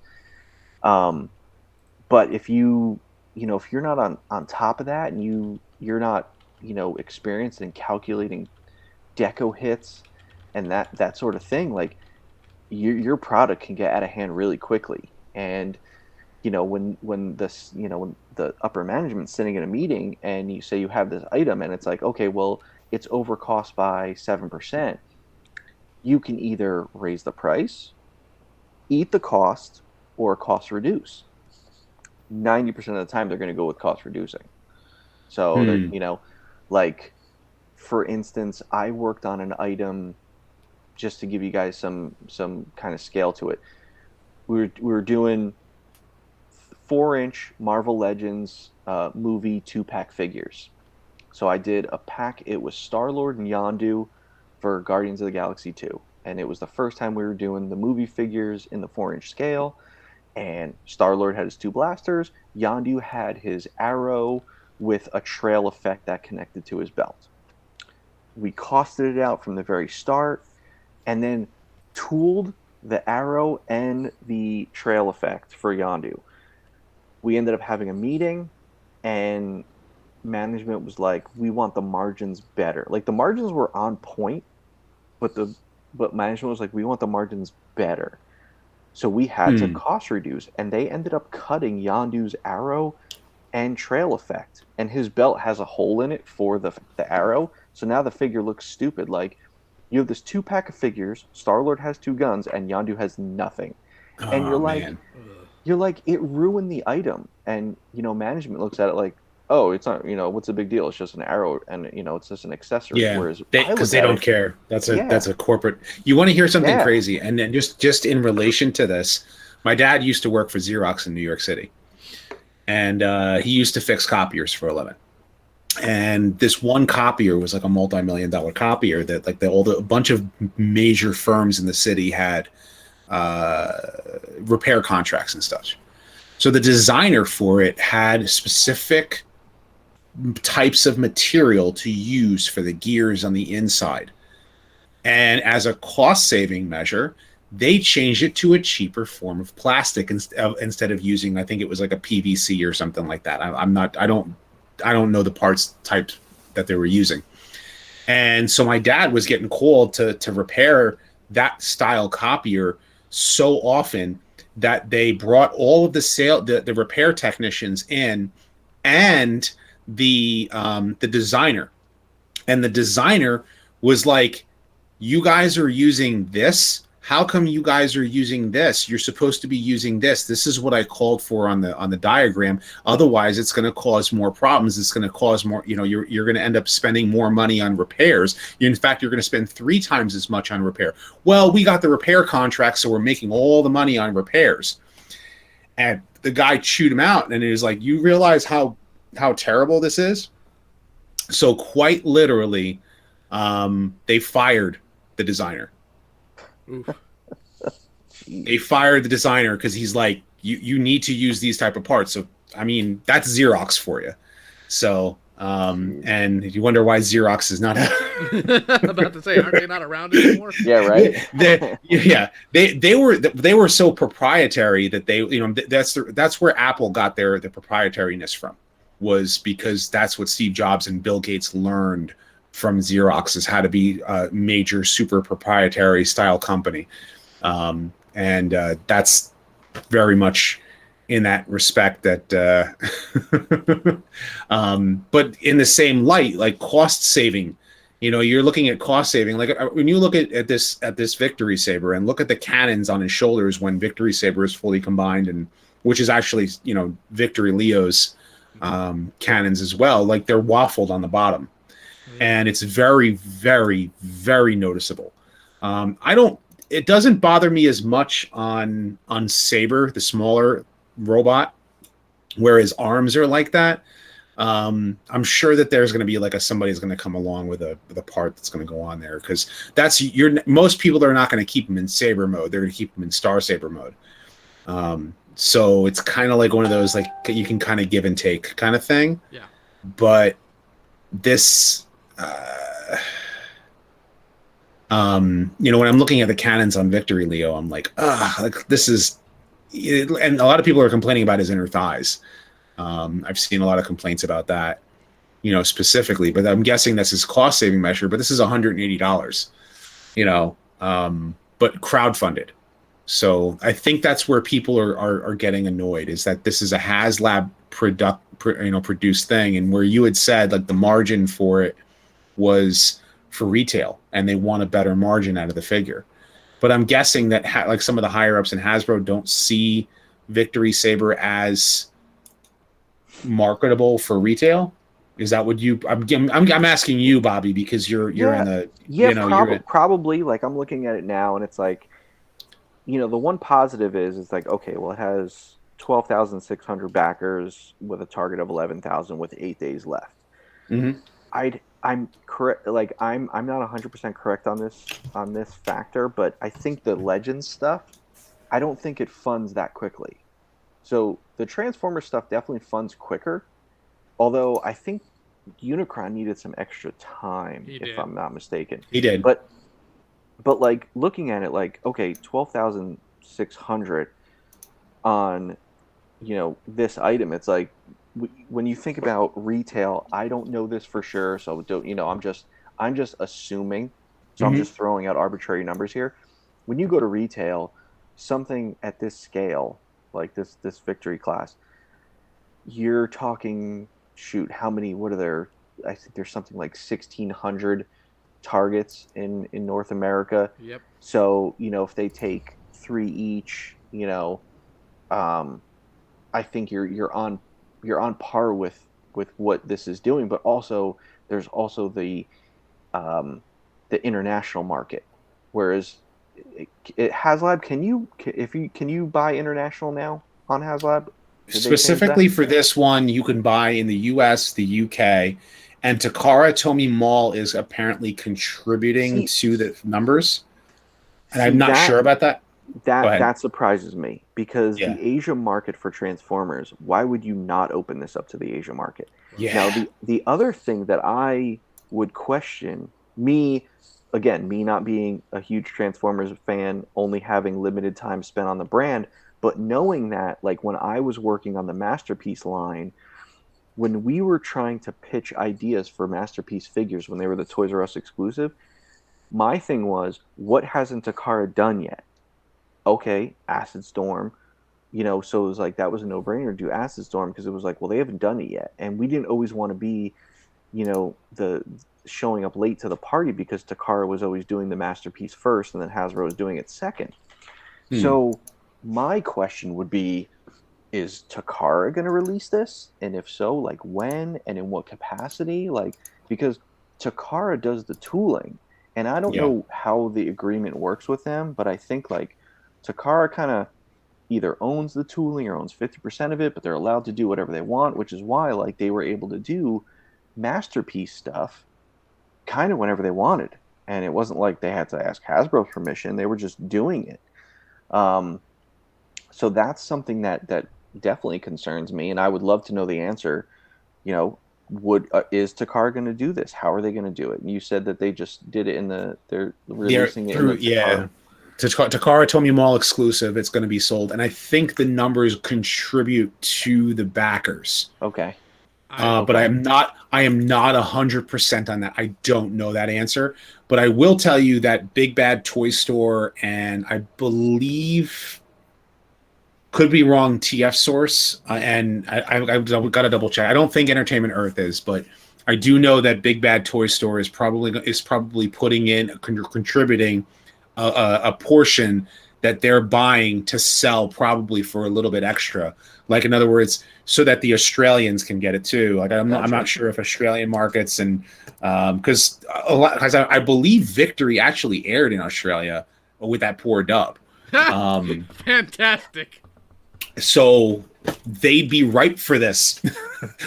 C: But if you're not on top of that, and you're not experienced in calculating deco hits and that sort of thing, like your product can get out of hand really quickly. And when the upper management's sitting in a meeting and you say you have this item and it's like, okay, well, it's overcost by 7%, you can either raise the price, eat the cost, or cost reduce. 90% of the time they're going to go with cost reducing. So like, for instance, I worked on an item, just to give you guys some kind of scale to it. We were doing 4-inch Marvel Legends movie 2-pack figures. So I did a pack. It was Star-Lord and Yondu for Guardians of the Galaxy 2. And it was the first time we were doing the movie figures in the 4-inch scale. And Star-Lord had his 2 blasters. Yondu had his arrow with a trail effect that connected to his belt. We costed it out from the very start, and then tooled the arrow and the trail effect for Yondu. We ended up having a meeting, and management was like, we want the margins better. Like, the margins were on point, but management was like, we want the margins better. So we had to cost reduce, and they ended up cutting Yondu's arrow and trail effect. And his belt has a hole in it for the arrow, so now the figure looks stupid. Like, you have this 2-pack of figures, Star-Lord has 2 guns, and Yondu has nothing. And you're like, it ruined the item. And, management looks at it like, oh, it's not, what's the big deal? It's just an arrow, and, it's just an accessory.
B: Yeah,
C: whereas
B: because they don't care. That's a corporate. You want to hear something crazy, and then just in relation to this, my dad used to work for Xerox in New York City, and he used to fix copiers for a living. And this one copier was like a multi-million-dollar copier that like a bunch of major firms in the city had repair contracts and stuff. So the designer for it had specific types of material to use for the gears on the inside And as a cost-saving measure, they changed it to a cheaper form of plastic instead of using, I think it was like a PVC or something like that. I don't know the parts types that they were using. And so my dad was getting called to repair that style copier so often that they brought all of the repair technicians in, and the designer. And the designer was like, you guys are using this. How come you guys are using this? You're supposed to be using this. This is what I called for on the diagram. Otherwise, it's going to cause more problems. It's going to cause more, you're going to end up spending more money on repairs. In fact, you're going to spend 3 times as much on repair. Well, we got the repair contract, so we're making all the money on repairs. And the guy chewed him out, and he was like, you realize how terrible this is? So quite literally, they fired the designer.
A: Oof.
B: They fired the designer because he's like, you need to use these type of parts. So I mean, that's Xerox for you. So and you wonder why Xerox is not
A: about to say, aren't they not around anymore?
C: Yeah, right.
B: They were so proprietary that that's where Apple got the proprietariness from, was because that's what Steve Jobs and Bill Gates learned from Xerox, is how to be a major super proprietary style company. And that's very much in that respect that, but in the same light, like cost saving, you're looking at cost saving. Like when you look at this Victory Saber and look at the cannons on his shoulders when Victory Saber is fully combined, and which is actually, Victory Leo's cannons as well, like they're waffled on the bottom. And it's very, very, very noticeable. It doesn't bother me as much on Saber, the smaller robot, where his arms are like that. I'm sure that there's going to be like somebody's going to come along with a part that's going to go on there, because most people are not going to keep him in Saber mode. They're going to keep him in Star Saber mode. So it's kind of like one of those, like, you can kind of give and take kind of thing.
A: Yeah.
B: But this, when I'm looking at the cannons on Victory Leo, I'm like, like this is, and a lot of people are complaining about his inner thighs. I've seen a lot of complaints about that, specifically, but I'm guessing that's his cost saving measure, but this is $180, but crowdfunded. So I think that's where people are getting annoyed, is that this is a HasLab produced thing, and where you had said like the margin for it was for retail, and they want a better margin out of the figure. But I'm guessing that like some of the higher ups in Hasbro don't see Victory Saber as marketable for retail. Is that what you? I'm asking you, Bobby, because you're in the
C: probably. Like, I'm looking at it now, and it's like, the one positive is it's like, okay, well, it has 12,600 backers with a target of 11,000 with 8 days left.
B: Mm-hmm.
C: I'm correct. Like, I'm not 100% correct on this factor, but I think the Legends stuff, I don't think it funds that quickly. So the Transformer stuff definitely funds quicker, although I think Unicron needed some extra time, if I'm not mistaken.
B: He did.
C: But like, looking at it, like, okay, 12,600 on, this item, it's like, when you think about retail, I don't know this for sure, so I'm just assuming. So I'm just throwing out arbitrary numbers here. When you go to retail, something at this scale, like this Victory class, you're talking, how many? What are there? I think there's something like 1,600 targets in North America.
A: Yep.
C: So if they take 3 each, I think you're on par with what this is doing. But also there's also the international market, whereas HasLab, can you buy international now on HasLab?
B: Specifically for this one, you can buy in the US, the UK, and Takara Tomy Mall is apparently contributing to the numbers. And I'm not sure about that.
C: That surprises me, because the Asia market for Transformers, why would you not open this up to the Asia market?
B: Yeah.
C: Now, the other thing that I would question, again, me not being a huge Transformers fan, only having limited time spent on the brand, but knowing that, like, when I was working on the Masterpiece line, when we were trying to pitch ideas for Masterpiece figures when they were the Toys R Us exclusive, my thing was, what hasn't Takara done yet? Okay, Acid Storm. So it was like that was a no-brainer to do Acid Storm, because it was like, well, they haven't done it yet, and we didn't always want to be, the showing up late to the party, because Takara was always doing the Masterpiece first, and then Hasbro was doing it second. So my question would be, is Takara going to release this? And if so, like when and in what capacity? Like, because Takara does the tooling, and I don't know how the agreement works with them, but I think like Takara kind of either owns the tooling or owns 50% of it, but they're allowed to do whatever they want, which is why like they were able to do Masterpiece stuff kind of whenever they wanted. And it wasn't like they had to ask Hasbro's permission. They were just doing it. So that's something that definitely concerns me, and I would love to know the answer. Is Takara going to do this? How are they going to do it? And you said that they just did it they're releasing it in the
B: Takara Tomy Mall exclusive. It's going to be sold, and I think the numbers contribute to the backers.
C: Okay.
B: But I am not 100% on that. I don't know that answer, but I will tell you that Big Bad Toy Store, and I believe, could be wrong, TF Source, and I've got to double check. I don't think Entertainment Earth is, but I do know that Big Bad Toy Store is probably putting in contributing a portion that they're buying to sell, probably for a little bit extra. Like, in other words, so that the Australians can get it too. Like, I'm not sure if Australian markets, and because I believe Victory actually aired in Australia with that poor dub.
A: Fantastic.
B: So they'd be ripe for this,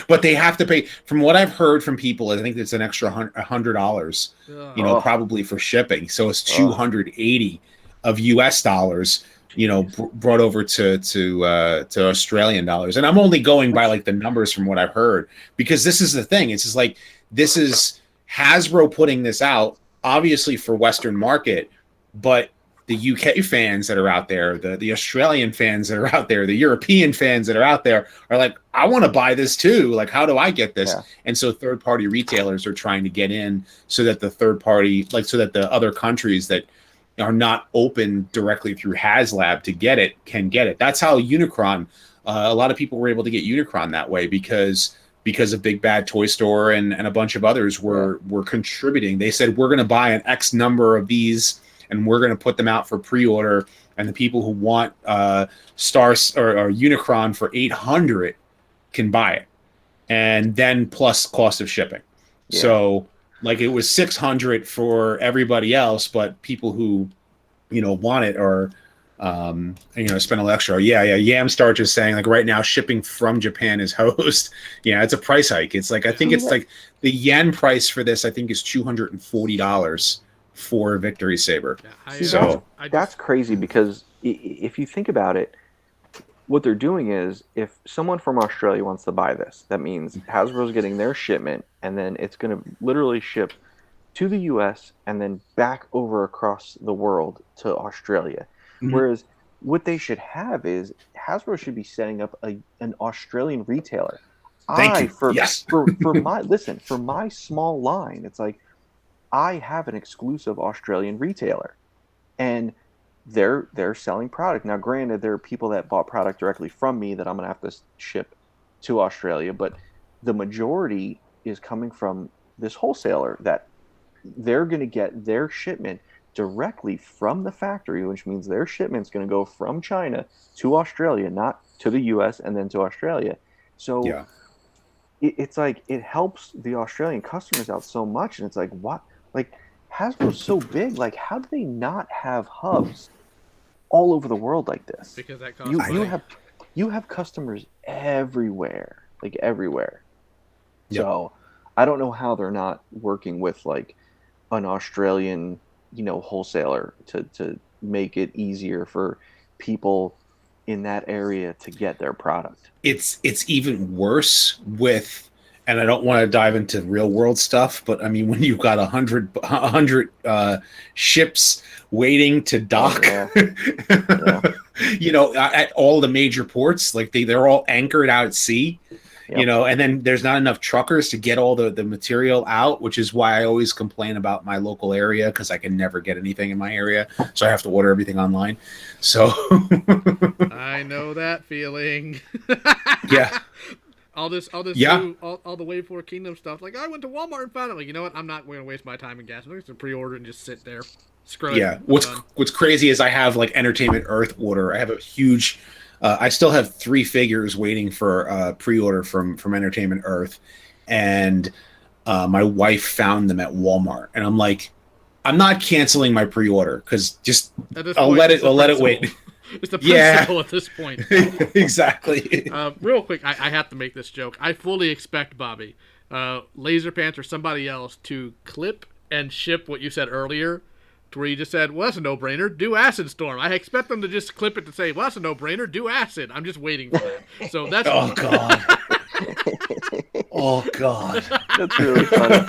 B: but they have to pay. From what I've heard from people, I think it's an extra $100, probably for shipping. So it's $280 of US dollars, brought over to Australian dollars. And I'm only going by like the numbers from what I've heard, because this is the thing. It's just like, this is Hasbro putting this out, obviously for Western market, but the UK fans that are out there, the Australian fans that are out there, the European fans that are out there are like, I want to buy this too. Like, how do I get this? Yeah. And so third-party retailers are trying to get in, so that the so that the other countries that are not open directly through HasLab to get it can get it. That's how Unicron, a lot of people were able to get Unicron that way, because of Big Bad Toy Store and a bunch of others were contributing. They said, we're going to buy an X number of these, and we're going to put them out for pre-order, and the people who want Stars or Unicron for $800 can buy it, and then plus cost of shipping. Yeah. So, like, it was $600 for everybody else, but people who, want it or spend a little extra. Yeah. Yamstar just saying, like, right now shipping from Japan is hosed. Yeah, it's a price hike. It's like, I think it's like the yen price for this, I think, is $240 for Victory Saber.
C: Yeah, that's crazy, because if you think about it, what they're doing is, if someone from Australia wants to buy this, that means Hasbro's getting their shipment, and then it's going to literally ship to the US and then back over across the world to Australia. Mm-hmm. Whereas what they should have is, Hasbro should be setting up an Australian retailer. For my small line, it's like, I have an exclusive Australian retailer, and they're selling product. Now, granted, there are people that bought product directly from me that I'm going to have to ship to Australia, but the majority is coming from this wholesaler that they're going to get their shipment directly from the factory, which means their shipment's going to go from China to Australia, not to the US and then to Australia. So it's like, it helps the Australian customers out so much, and it's like, what? Like, Hasbro's so big, like, how do they not have hubs all over the world like this?
A: Because that costs money.
C: You have customers everywhere, like everywhere. Yep. So I don't know how they're not working with like an Australian, wholesaler to make it easier for people in that area to get their product.
B: It's even worse with, and I don't want to dive into real world stuff, but I mean, when you've got 100 ships waiting to dock, you know, at all the major ports, like they're all anchored out at sea. You know, and then there's not enough truckers to get all the material out, which is why I always complain about my local area, because I can never get anything in my area, so I have to order everything online. So
A: I know that feeling.
B: Yeah.
A: all the Wave 4 Kingdom stuff. Like, I went to Walmart and found it. Like, you know what? I'm not going to waste my time and gas. I'm going to pre-order and just sit there. Screw it.
B: Yeah. What's crazy is I have like Entertainment Earth order. I have a huge. I still have 3 figures waiting for pre-order from Entertainment Earth, and my wife found them at Walmart, and I'm like, I'm not canceling my pre-order because just I'll let it wait.
A: It's the principle at this point.
B: Exactly.
A: Real quick, I have to make this joke. I fully expect Bobby, Laser Pants or somebody else to clip and ship what you said earlier, to where you just said, well, that's a no-brainer, do Acid Storm. I expect them to just clip it to say, well, that's a no-brainer, do Acid. I'm just waiting for that. So that's...
B: Oh, God. Oh, God.
C: That's really funny.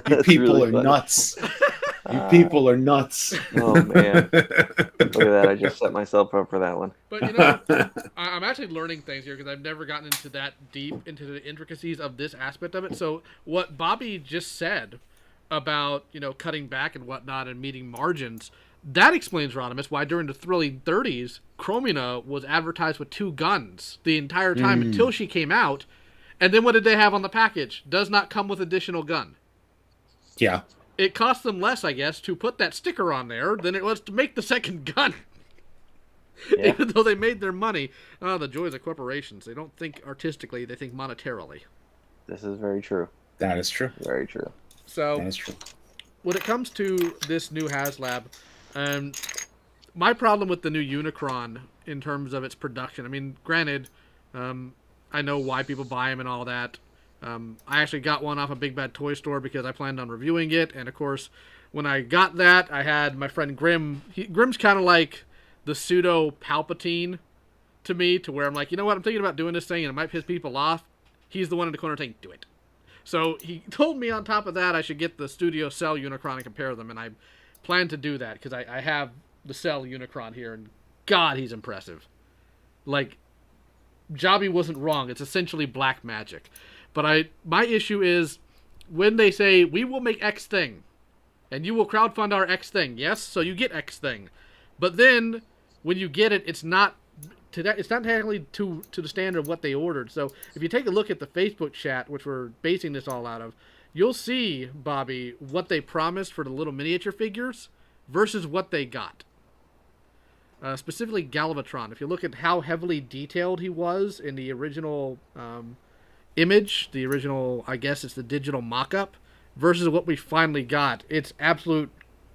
B: You people are nuts. You people are nuts.
C: Oh, man. Look at that. I just set myself up for that one.
A: But, you know, I'm actually learning things here because I've never gotten into that deep into the intricacies of this aspect of it. So what Bobby just said about, you know, cutting back and whatnot and meeting margins, that explains, Rodimus, why during the thrilling 30s, Chromina was advertised with 2 guns the entire time until she came out. And then what did they have on the package? Does not come with additional gun.
B: Yeah.
A: It cost them less, I guess, to put that sticker on there than it was to make the second gun. Yeah. Even though they made their money. Oh, the joys of corporations. They don't think artistically, they think monetarily.
C: This is very true.
B: That is true.
C: Very true.
A: So,
B: that is true.
A: When it comes to this new HasLab, my problem with the new Unicron in terms of its production, I mean, granted, I know why people buy them and all that. I actually got one off a Big Bad Toy Store because I planned on reviewing it. And, of course, when I got that, I had my friend Grim. Grim's kind of like the pseudo Palpatine to me, to where I'm like, you know what, I'm thinking about doing this thing and it might piss people off. He's the one in the corner saying, do it. So he told me on top of that I should get the Studio Cell Unicron and compare them. And I plan to do that because I have the Cell Unicron here. And, God, he's impressive. Like, Jobby wasn't wrong. It's essentially black magic. But my issue is when they say, we will make X thing, and you will crowdfund our X thing. Yes, so you get X thing. But then, when you get it, it's not technically to the standard of what they ordered. So, if you take a look at the Facebook chat, which we're basing this all out of, you'll see, Bobby, what they promised for the little miniature figures versus what they got. Specifically Galvatron. If you look at how heavily detailed he was in the original... image, the original, I guess it's the digital mock-up, versus what we finally got. It's absolute,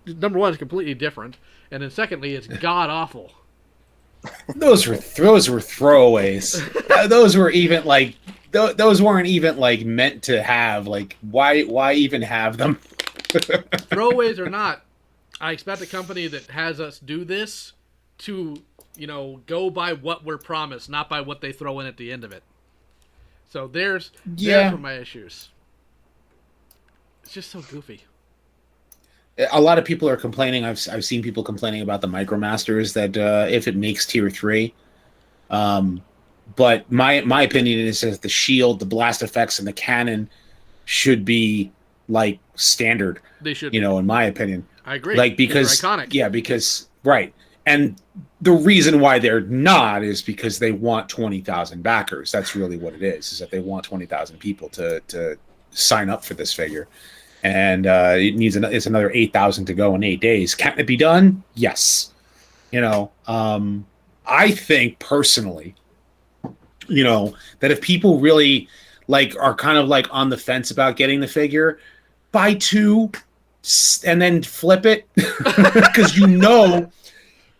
A: number one, it's completely different, and then secondly, it's god-awful.
B: Those were throwaways. Those were even, like, those weren't even, like, meant to have. Like, why even have them?
A: Throwaways or not, I expect a company that has us do this to, you know, go by what we're promised, not by what they throw in at the end of it. So there's where my issues. It's just so goofy.
B: A lot of people are complaining. I've seen people complaining about the MicroMasters that if it makes tier 3. But my opinion is that the shield, the blast effects, and the cannon should be like standard.
A: They should.
B: You know, in my opinion.
A: I agree.
B: Like because
A: they're iconic.
B: Yeah, because right. And the reason why they're not is because they want 20,000 backers. That's really what it is that they want 20,000 people to sign up for this figure. And it's another 8,000 to go in 8 days. Can it be done? Yes. You know, I think personally, you know, that if people really like are kind of like on the fence about getting the figure, buy 2 and then flip it because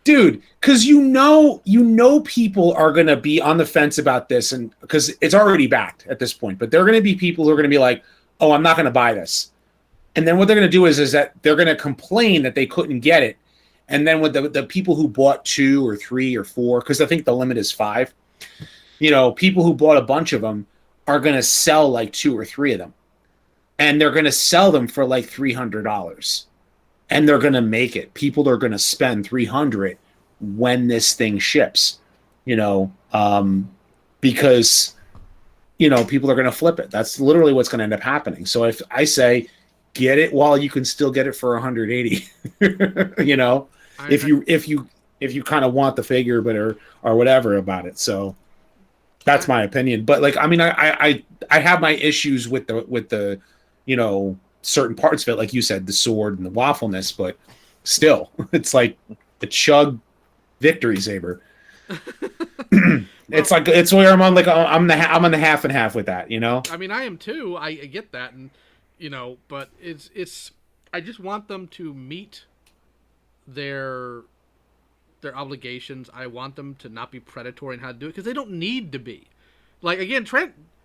B: Dude, because you know people are going to be on the fence about this, and because it's already backed at this point, but there are going to be people who are going to be like, oh, I'm not going to buy this. And then what they're going to do is that they're going to complain that they couldn't get it. And then with the people who bought 2 or 3 or 4, because I think the limit is 5, you know, people who bought a bunch of them are going to sell like 2 or 3 of them. And they're going to sell them for like $300. And they're going to make it. People are going to spend $300 when this thing ships, because, people are going to flip it. That's literally what's going to end up happening. So if I say, get it while you can still get it for 180, if you kind of want the figure, but or whatever about it. So that's my opinion. But like, I mean, I have my issues with the certain parts of it, like you said, the sword and the waffleness, but still, it's like the chug victory saber. It's like, it's where I'm on, like, I'm on the half and half with that,
A: I mean, I am too. I get that, and but it's I just want them to meet their obligations. I want them to not be predatory in how to do it, because they don't need to be. Like, again,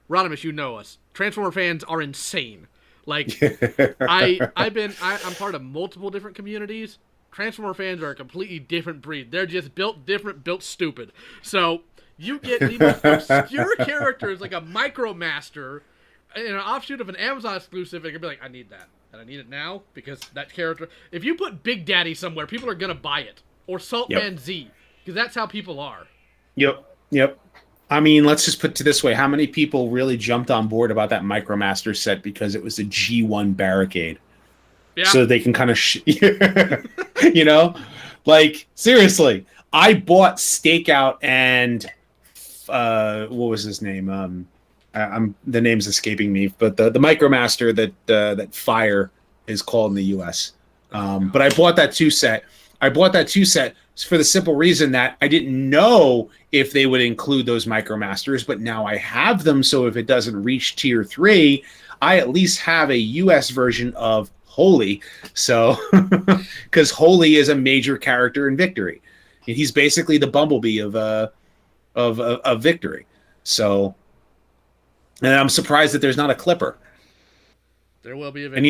A: Rodimus, you know us. Transformer fans are insane. Like, I'm part of multiple different communities. Transformer fans are a completely different breed. They're just built different, built stupid. So you get the most obscure characters like a Micromaster in an offshoot of an Amazon exclusive, and you're gonna be like, I need that. And I need it now, because that character... If you put Big Daddy somewhere, people are gonna buy it. Or Saltman Z. Because that's how people are.
B: Yep. I mean, let's just put it this way. How many people really jumped on board about that Micromaster set because it was a G1 barricade? Yeah. So they can kind of... Like, seriously. I bought Stakeout and... what was his name? The name's escaping me. But the Micromaster that Fire is called in the U.S. But I bought that 2 set. I bought that 2 set for the simple reason that I didn't know if they would include those Micromasters, but now I have them, so if it doesn't reach tier 3, I at least have a US version of Holy. So, because Holy is a major character in Victory. He's basically the Bumblebee of Victory. So, and I'm surprised that there's not a Clipper.
A: There will be a Victory.
B: And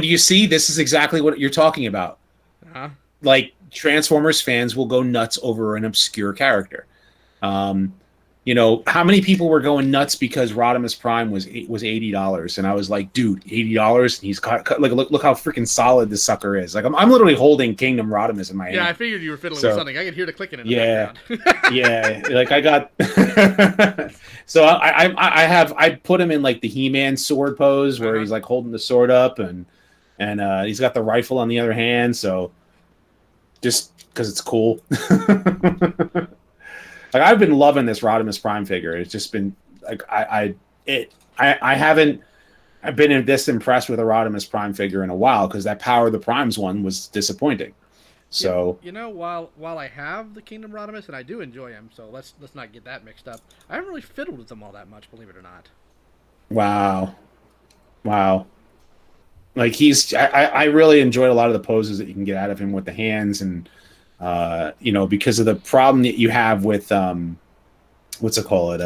B: you see, this is exactly what you're talking about.
A: Uh-huh.
B: Like, Transformers fans will go nuts over an obscure character. How many people were going nuts because Rodimus Prime was $80, and I was like, dude, $80, and he's like, look how freaking solid this sucker is. Like, I'm literally holding Kingdom Rodimus in my hand.
A: Yeah, I figured you were fiddling with something. I could hear the clicking in the background.
B: Yeah, like I got. So I put him in like the He-Man sword pose where he's like holding the sword up, and he's got the rifle on the other hand. So just because it's cool. Like, I've been loving this Rodimus Prime figure. It's just been like I haven't been this impressed with a Rodimus Prime figure in a while, because that Power of the Primes one was disappointing. So
A: while I have the Kingdom Rodimus and I do enjoy him, so let's not get that mixed up. I haven't really fiddled with them all that much, believe it or not.
B: Wow. Like, I really enjoyed a lot of the poses that you can get out of him with the hands, and because of the problem that you have with what's it called?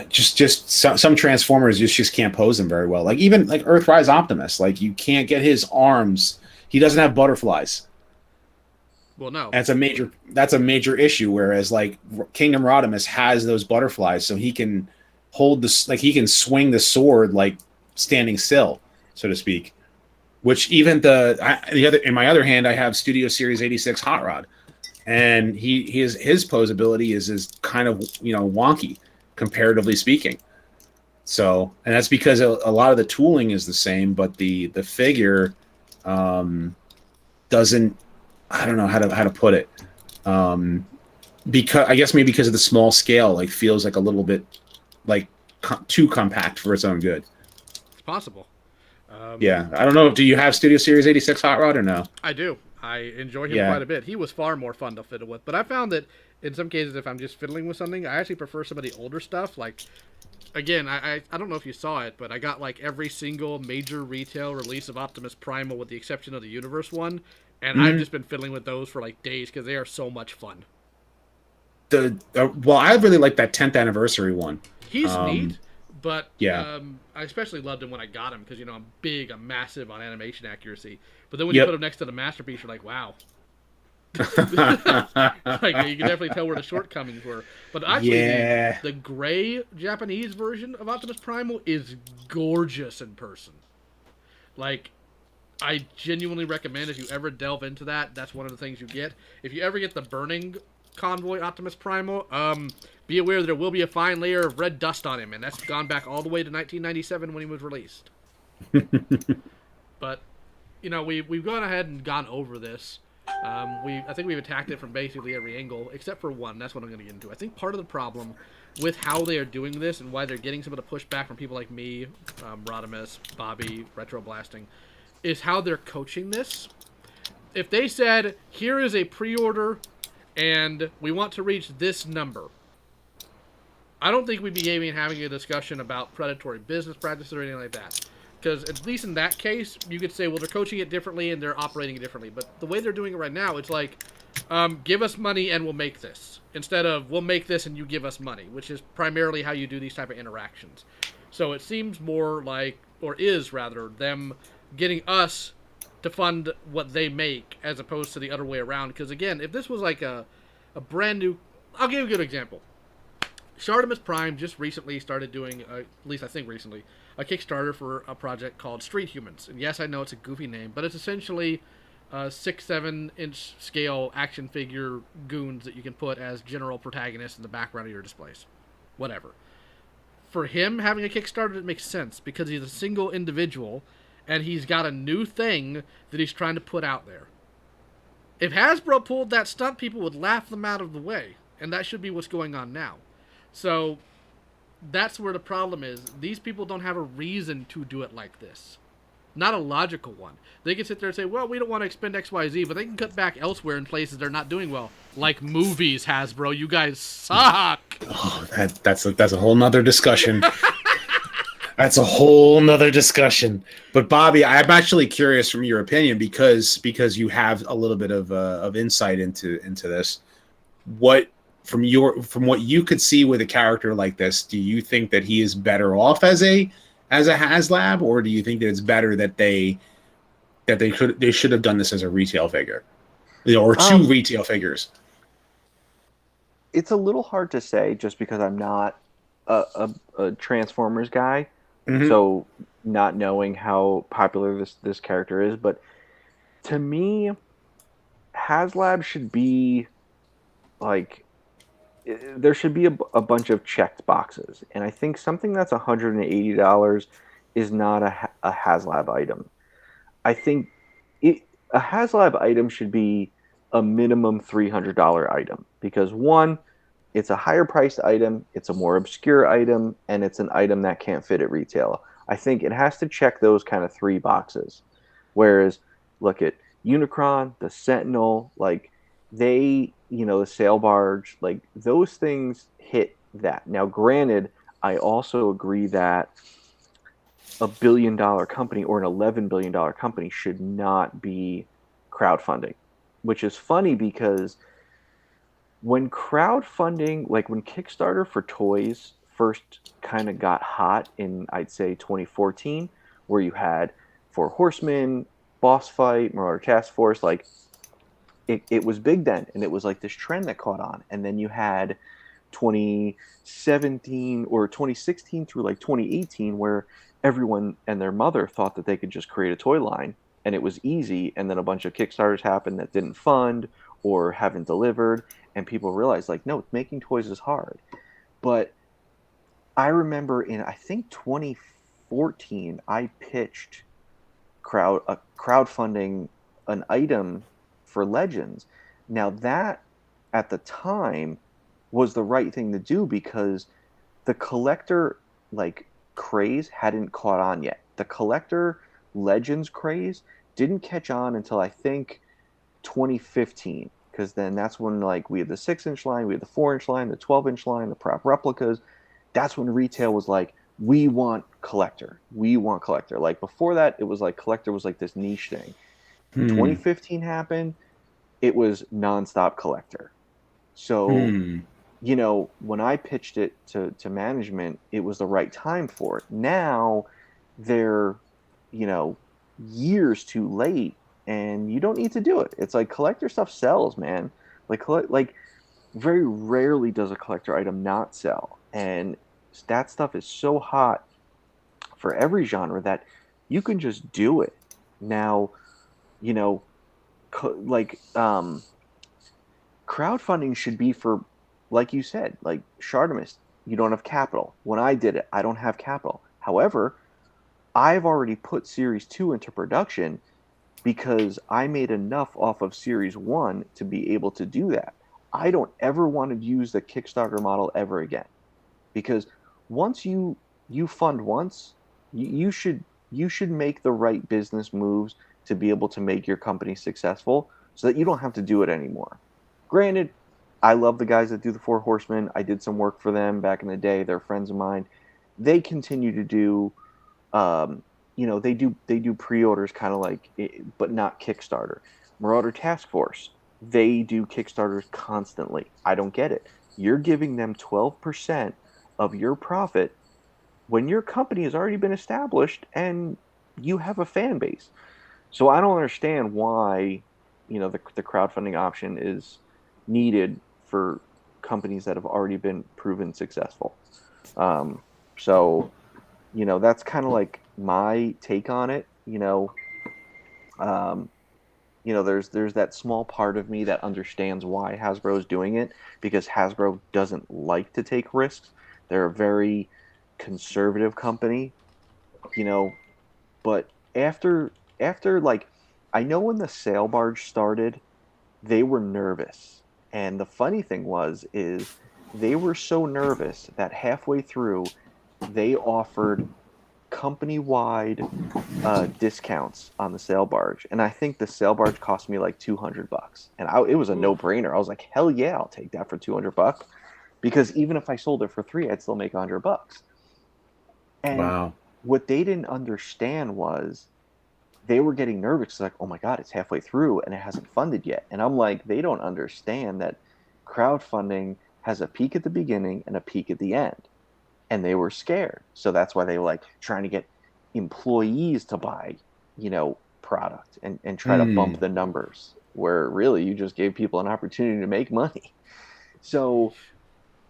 B: Just some Transformers just can't pose them very well. Like, even like Earthrise Optimus, like, you can't get his arms. He doesn't have butterflies.
A: Well, no.
B: That's a major issue. Whereas like Kingdom Rodimus has those butterflies, so he can hold this, like, he can swing the sword like standing still, so to speak. Which even in my other hand, I have Studio Series 86 Hot Rod, and his pose ability is kind of wonky, comparatively speaking. So, and that's because a lot of the tooling is the same, but the figure doesn't. I don't know how to put it. Because I guess maybe because of the small scale, like, feels like a little bit like too compact for its own good.
A: It's possible.
B: Yeah, I don't know. Do you have Studio Series 86 Hot Rod or no?
A: I do. I enjoy him quite a bit. He was far more fun to fiddle with. But I found that in some cases, if I'm just fiddling with something, I actually prefer some of the older stuff. Like, again, I don't know if you saw it, but I got like every single major retail release of Optimus Primal with the exception of the Universe one. And I've just been fiddling with those for like days because they are so much fun.
B: Well, I really like that 10th anniversary one.
A: He's neat. But
B: yeah.
A: I especially loved him when I got him because, I'm big, I'm massive on animation accuracy. But then when you put him next to the Masterpiece, you're like, wow. Like you can definitely tell where the shortcomings were. But actually,
B: Yeah.
A: the gray Japanese version of Optimus Primal is gorgeous in person. Like, I genuinely recommend if you ever delve into that, that's one of the things you get. If you ever get the Burning Convoy Optimus Primal, be aware that there will be a fine layer of red dust on him, and that's gone back all the way to 1997 when he was released. But, you know, we've gone ahead and gone over this. I think we've attacked it from basically every angle, except for one. That's what I'm going to get into. I think part of the problem with how they are doing this and why they're getting some of the pushback from people like me, Rodimus, Bobby, Retro Blasting, is how they're coaching this. If they said, here is a pre-order and we want to reach this number, I don't think we'd be having a discussion about predatory business practices or anything like that. Because at least in that case, you could say, well, they're coaching it differently and they're operating it differently. But the way they're doing it right now, it's like, give us money and we'll make this. Instead of, we'll make this and you give us money, which is primarily how you do these type of interactions. So it seems more like, or is rather, them getting us to fund what they make as opposed to the other way around. Because again, if this was like a brand new... I'll give you a good example. Rodimus Prime just recently started doing, at least I think recently, a Kickstarter for a project called Street Humans. And yes, I know it's a goofy name, but it's essentially 6-7 inch scale action figure goons that you can put as general protagonists in the background of your displays. Whatever. For him having a Kickstarter, it makes sense because he's a single individual and he's got a new thing that he's trying to put out there. If Hasbro pulled that stunt, people would laugh them out of the way. And that should be what's going on now. So that's where the problem is. These people don't have a reason to do it like this. Not a logical one. They can sit there and say, well, we don't want to expend XYZ, but they can cut back elsewhere in places they're not doing well. Like movies, Hasbro. You guys suck.
B: Oh, that's a whole nother discussion. That's a whole nother discussion. But Bobby, I'm actually curious from your opinion because you have a little bit of insight into this. What from what you could see with a character like this, do you think that he is better off as a HasLab, or do you think that it's better that they should have done this as a retail figure, or two retail figures?
C: It's a little hard to say just because I'm not a Transformers guy, so not knowing how popular this character is. But to me, HasLab should be like, there should be a bunch of checked boxes, and I think something that's $180 is not a HasLab item. I think a HasLab item should be a minimum $300 item because, one, it's a higher priced item, it's a more obscure item, and it's an item that can't fit at retail. I think it has to check those kind of three boxes. Whereas, look at Unicron, the Sentinel, like they, the sail barge, like those things hit that. Now, granted, I also agree that a $1 billion company or an $11 billion company should not be crowdfunding, which is funny because when crowdfunding, like when Kickstarter for toys first kind of got hot in, I'd say 2014, where you had Four Horsemen, Boss Fight, Marauder Task Force, like it was big then, and it was like this trend that caught on. And then you had 2017 or 2016 through like 2018, where everyone and their mother thought that they could just create a toy line and it was easy. And then a bunch of Kickstarters happened that didn't fund or haven't delivered, and people realized, like, no, making toys is hard. But I remember in, I think 2014, I pitched crowdfunding an item for Legends. Now that at the time was the right thing to do because the collector like craze hadn't caught on yet. The collector Legends craze didn't catch on until I think 2015, because then that's when like we had the 6-inch line, we had the 4-inch line, the 12-inch line, the prop replicas. That's when retail was like, we want collector. Like before that, it was like collector was like this niche thing. 2015 happened, it was nonstop collector. So, when I pitched it to management, it was the right time for it. Now they're, years too late and you don't need to do it. It's like collector stuff sells, man. Like very rarely does a collector item not sell, and that stuff is so hot for every genre that you can just do it. Now, you know, like crowdfunding should be for, like you said, like Shartimus, you don't have capital. When I did it, I don't have capital. However, I've already put Series 2 into production because I made enough off of Series 1 to be able to do that. I don't ever want to use the Kickstarter model ever again, because once you fund once, you should make the right business moves to be able to make your company successful so that you don't have to do it anymore. Granted, I love the guys that do the Four Horsemen. I did some work for them back in the day. They're friends of mine. They continue to do, they do pre-orders kind of like, but not Kickstarter. Marauder Task Force, they do Kickstarters constantly. I don't get it. You're giving them 12% of your profit when your company has already been established and you have a fan base. So I don't understand why, the crowdfunding option is needed for companies that have already been proven successful. So that's kind of like my take on it. There's that small part of me that understands why Hasbro is doing it, because Hasbro doesn't like to take risks. They're a very conservative company, but after like, I know when the sail barge started, they were nervous. And the funny thing is they were so nervous that halfway through they offered company-wide discounts on the sail barge, and I think the sail barge cost me like $200, and it was a no-brainer. I was like, hell yeah, I'll take that for $200, because even if I sold it for $3, I'd still make $100. And
B: wow.
C: What they didn't understand was they were getting nervous. It's like, oh my god, it's halfway through and it hasn't funded yet. And I'm like, they don't understand that crowdfunding has a peak at the beginning and a peak at the end. And they were scared. So that's why they were like trying to get employees to buy, product and try to bump the numbers, where really you just gave people an opportunity to make money. So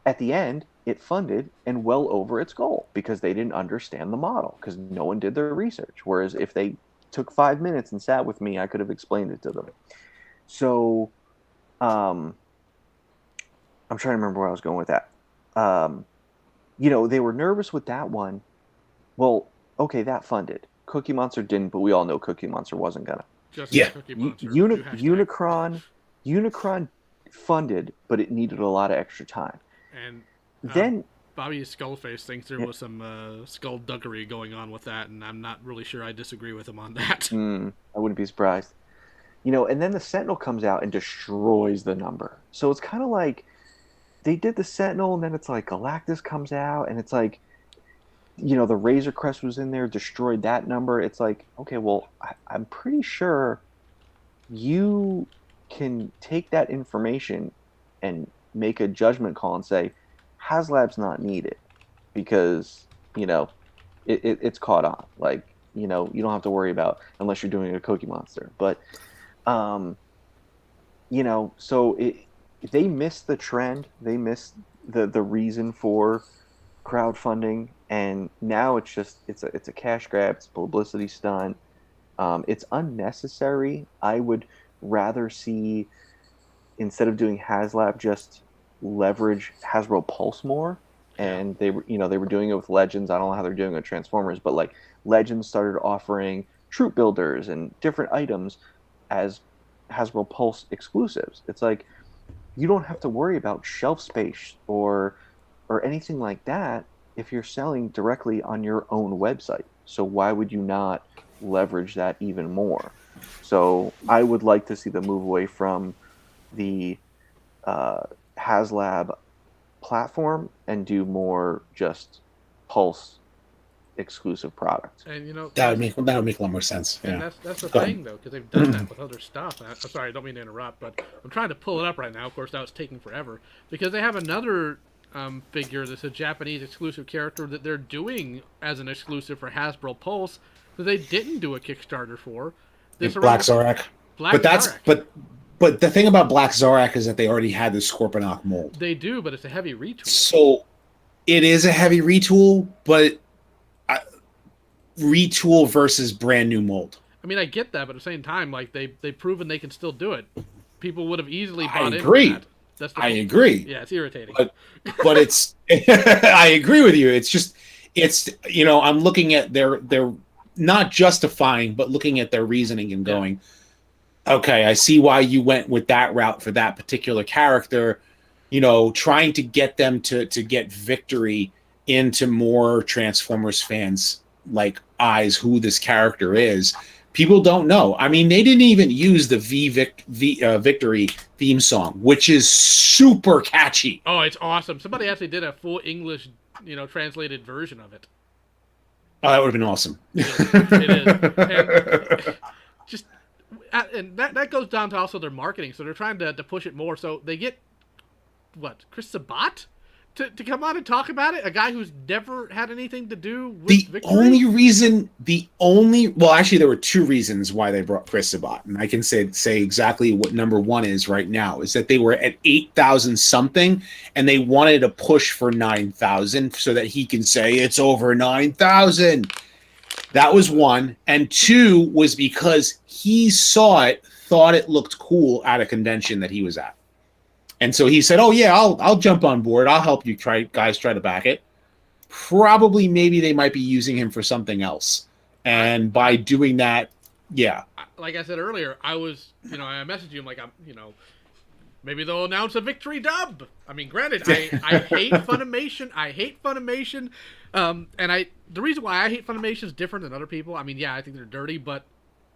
C: at the end, it funded and well over its goal because they didn't understand the model, because no one did their research. Whereas if they took 5 minutes and sat with me, I could have explained it to them. So I'm trying to remember where I was going with that. They were nervous with that one. Well, okay, that funded. Cookie Monster didn't, but we all know Cookie Monster wasn't gonna.
A: Cookie Monster.
C: Unicron funded, but it needed a lot of extra time.
A: And
C: then
A: Bobby Skullface thinks there was some skullduggery going on with that, and I'm not really sure I disagree with him on that.
C: I wouldn't be surprised. And then the Sentinel comes out and destroys the number. So it's kind of like they did the Sentinel, and then it's like Galactus comes out, and it's like, the Razor Crest was in there, destroyed that number. It's like, okay, well, I'm pretty sure you can take that information and make a judgment call and say, HasLab's not needed, because, it's caught on. Like, you don't have to worry about, unless you're doing a Cookie Monster. But, so they missed the trend. They missed the reason for crowdfunding, and now it's a cash grab. It's a publicity stunt. It's unnecessary. I would rather see, instead of doing HasLab, just leverage Hasbro Pulse more. And they were doing it with Legends. I don't know how they're doing it with Transformers, but like Legends started offering troop builders and different items as Hasbro Pulse exclusives. It's like, you don't have to worry about shelf space or anything like that if you're selling directly on your own website. So why would you not leverage that even more? So I would like to see the move away from the HasLab platform and do more just Pulse exclusive product.
A: And
B: that would make a lot more sense.
A: And
B: yeah.
A: that's the thing, though, because they've done that with other stuff. I'm sorry, I don't mean to interrupt, but I'm trying to pull it up right now. Of course, now it's taking forever, because they have another figure that's a Japanese exclusive character that they're doing as an exclusive for Hasbro Pulse that they didn't do a Kickstarter for.
B: Black Zorak.
A: Black Zorak.
B: But the thing about Black Zorak is that they already had the Scorponok mold.
A: They do, but it's a heavy retool.
B: So it is a heavy retool, but retool versus brand new mold.
A: I mean, I get that, but at the same time, like they've proven they can still do it. People would have easily bought into that. I
B: agree.
A: Yeah, it's irritating.
B: But it's I agree with you. It's I'm looking at their not justifying, but looking at their reasoning and going, okay, I see why you went with that route for that particular character. Trying to get them to get victory into more Transformers fans like eyes who this character is. People don't know. I mean, they didn't even use the Victory theme song, which is super catchy.
A: Oh, it's awesome. Somebody actually did a full English, translated version of it.
B: Oh, that would have been awesome.
A: It is. And that goes down to also their marketing. So they're trying to push it more. So they get, Chris Sabat to come on and talk about it? A guy who's never had anything to do with Victory?
B: Actually, there were two reasons why they brought Chris Sabat. And I can say exactly what number one is right now, is that they were at 8,000 something, and they wanted to push for 9,000 so that he can say it's over 9,000. That was one. And two was because he saw it, thought it looked cool at a convention that he was at. And so he said, "Oh yeah, I'll jump on board. I'll help you guys try to back it." Probably, maybe they might be using him for something else. And by doing that, yeah.
A: Like I said earlier, I was, I messaged you. I'm like, maybe they'll announce a Victory dub. I mean, granted, I hate Funimation. And the reason why I hate Funimation is different than other people. I mean, yeah, I think they're dirty, but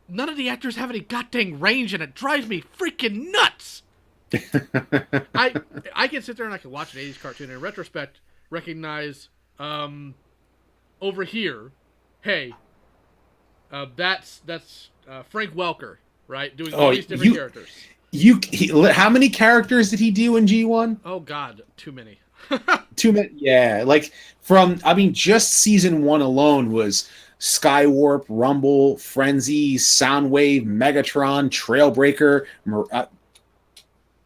A: none of the actors have any goddamn range, and it drives me freaking nuts. I can sit there and I can watch an 80s cartoon and in retrospect recognize over here, hey, that's Frank Welker, right? Doing all these different characters.
B: How many characters did he do in G1?
A: Oh God, too many.
B: Too many. Yeah, like just season 1 alone was Skywarp, Rumble, Frenzy, Soundwave, Megatron, Trailbreaker,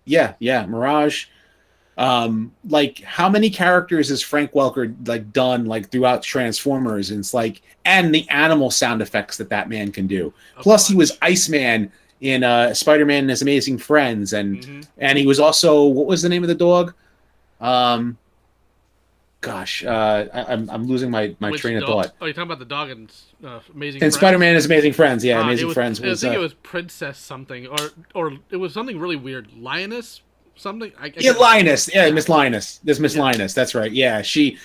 B: Mirage. Like, how many characters has Frank Welker done throughout Transformers? And it's and the animal sound effects that man can do. Plus, he was Iceman in Spider-Man and His Amazing Friends, and he was also, what was the name of the dog? I'm losing my train of thought.
A: Oh, you're talking about the dog in Amazing Friends?
B: And Spider-Man and His Amazing Friends, yeah, Amazing Friends was...
A: I think it was Princess something, or it was something really weird. Lioness something?
B: Lioness. Yeah, Miss Lioness. There's Miss Lioness, that's right. Yeah, she,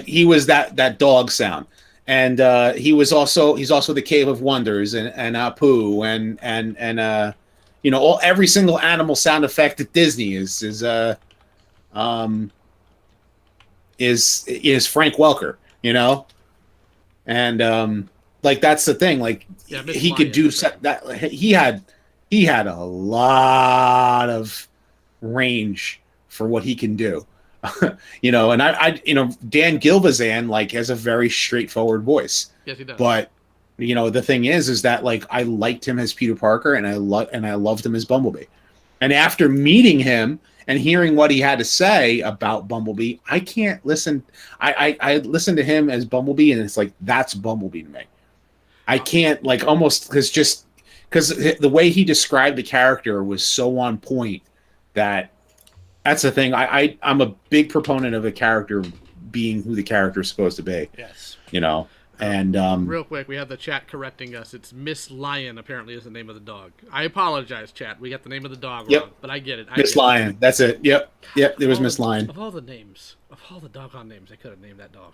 B: he was that dog sound. And he's also the Cave of Wonders and Apu and every single animal sound effect at Disney is Frank Welker, and that's the thing. He could do that. He had a lot of range for what he can do, And Dan Gilvezan has a very straightforward voice.
A: Yes, he does.
B: But the thing is that I liked him as Peter Parker, and I loved him as Bumblebee. And after meeting him and hearing what he had to say about Bumblebee, I can't listen. I listen to him as Bumblebee, and it's that's Bumblebee to me. I can't almost because the way he described the character was so on point that's the thing. I'm a big proponent of a character being who the character is supposed to be.
A: Yes.
B: And
A: real quick, we have the chat correcting us. It's Miss Lion, apparently, is the name of the dog. I apologize, chat. We got the name of the dog wrong, but I get it.
B: Miss Lion. That's it. Yep. There was Miss Lion.
A: Of all the doggone names, I could have named that dog.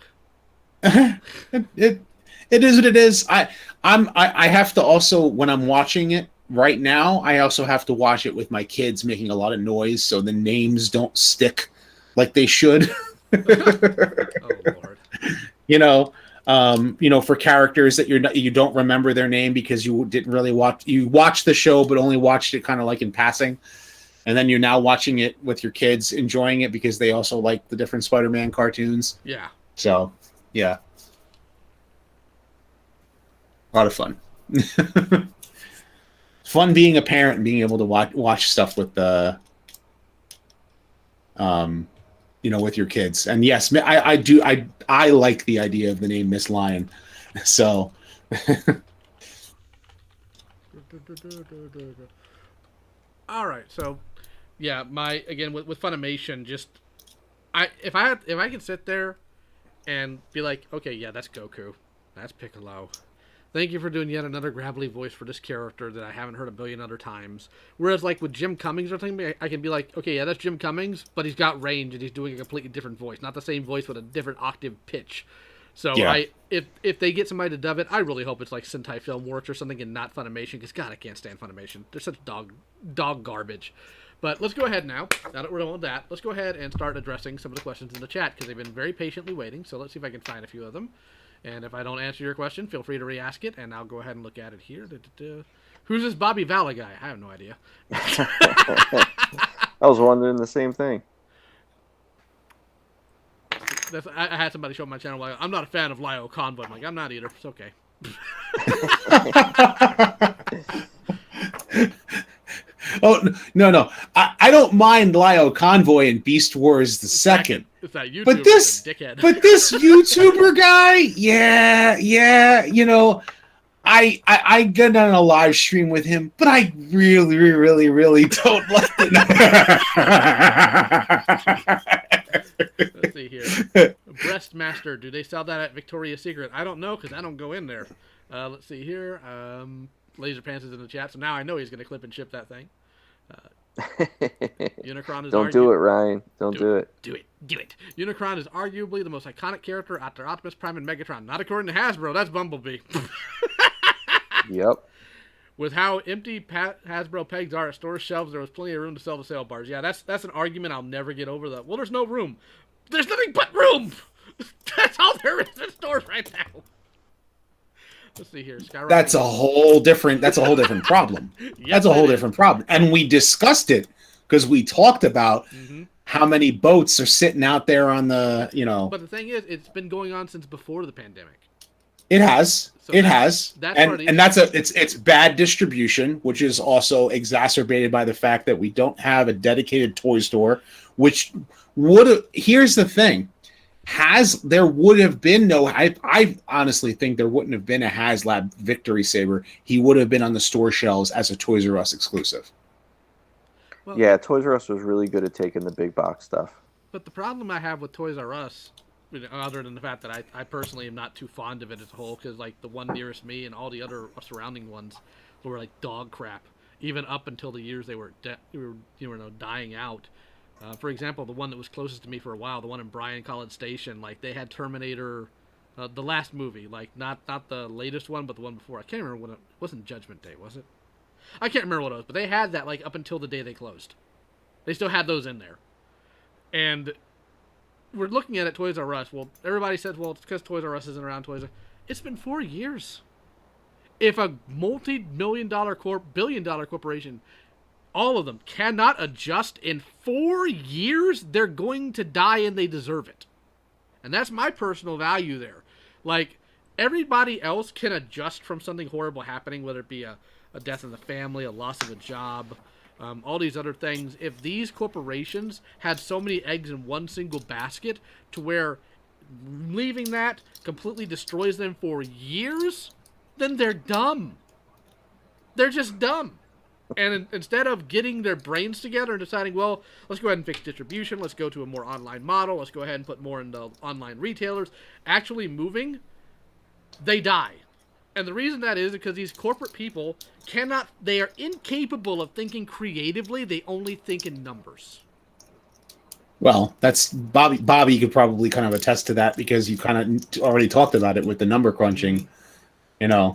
B: It is what it is. I have to also, when I'm watching it right now, I also have to watch it with my kids making a lot of noise so the names don't stick like they should.
A: Oh Lord.
B: For characters that you don't remember their name because you didn't really watch the show but only watched it kind of in passing, and then you're now watching it with your kids, enjoying it because they also like the different Spider-Man cartoons.
A: Yeah.
B: So, yeah. A lot of fun. fun being a parent and being able to watch stuff with the with your kids. And yes, I like the idea of the name Miss Lion. So
A: all right, so yeah, again with Funimation, just if I could sit there and be like, okay, yeah, that's Goku, that's Piccolo. Thank you for doing yet another gravelly voice for this character that I haven't heard a billion other times. Whereas, like, with Jim Cummings or something, I can be like, okay, yeah, that's Jim Cummings, but he's got range and he's doing a completely different voice. Not the same voice with a different octave pitch. So, yeah. If they get somebody to dub it, I really hope it's like Sentai Filmworks or something and not Funimation, because, God, I can't stand Funimation. They're such dog garbage. But let's go ahead now. Now that we're done with that, let's go ahead and start addressing some of the questions in the chat, because they've been very patiently waiting. So let's see if I can find a few of them. And if I don't answer your question, feel free to re-ask it, and I'll go ahead and look at it here. Who's this Bobby Vala guy? I have no idea.
C: I was wondering the same thing.
A: I had somebody show my channel, like, I'm not a fan of Lio Convoy. I'm like, I'm not either. It's okay.
B: Oh, no. I don't mind Lio Convoy and Beast Wars the second.
A: It's that YouTuber,
B: but this YouTuber guy, yeah, I get on a live stream with him, but I really, really, really don't like it.
A: Let's see here. Breastmaster, do they sell that at Victoria's Secret? I don't know, because I don't go in there. Let's see here. Laser Pants is in the chat, so now I know he's going to clip and ship that thing. Unicron is
C: Don't do it, Ryan. Don't do it.
A: Do it. Unicron is arguably the most iconic character after Optimus Prime and Megatron. Not according to Hasbro. That's Bumblebee.
C: Yep.
A: With how empty Hasbro pegs are at store shelves, there was plenty of room to sell the sale bars. Yeah, that's an argument I'll never get over. Well, there's no room. There's nothing but room. That's all there is in stores right now. Let's see here.
B: That's a whole different problem. Yes, that's a whole different problem. And we discussed it because we talked about how many boats are sitting out there on the,
A: But the thing is, it's been going on since before the pandemic.
B: It has. So it's bad distribution, which is also exacerbated by the fact that we don't have a dedicated toy store, which here's the thing. There would have been no. I honestly think there wouldn't have been a HasLab Victory Saber. He would have been on the store shelves as a Toys R Us exclusive.
C: Well, yeah, Toys R Us was really good at taking the big box stuff.
A: But the problem I have with Toys R Us, other than the fact that I personally am not too fond of it as a whole, because like the one nearest me and all the other surrounding ones were like dog crap, even up until the years they were dying out. For example, the one that was closest to me for a while, the one in Bryan College Station, like they had Terminator, the last movie, like not the latest one, but the one before. I can't remember when it wasn't Judgment Day, was it? I can't remember what it was, but they had that like up until the day they closed. They still had those in there, and we're looking at it. Toys R Us. Well, everybody says, well, it's because Toys R Us isn't around. It's been 4 years. If a multi-billion-dollar corporation, all of them, cannot adjust in 4 years, they're going to die and they deserve it. And that's my personal value there. Like, everybody else can adjust from something horrible happening, whether it be a death in the family, a loss of a job, all these other things. If these corporations had so many eggs in one single basket to where leaving that completely destroys them for years, then they're dumb. They're just dumb. And instead of getting their brains together and deciding, well, let's go ahead and fix distribution, let's go to a more online model, let's go ahead and put more into online retailers, actually moving, they die. And the reason that is because these corporate people they are incapable of thinking creatively, they only think in numbers.
B: Well, that's Bobby. Bobby could probably kind of attest to that because you kind of already talked about it with the number crunching, having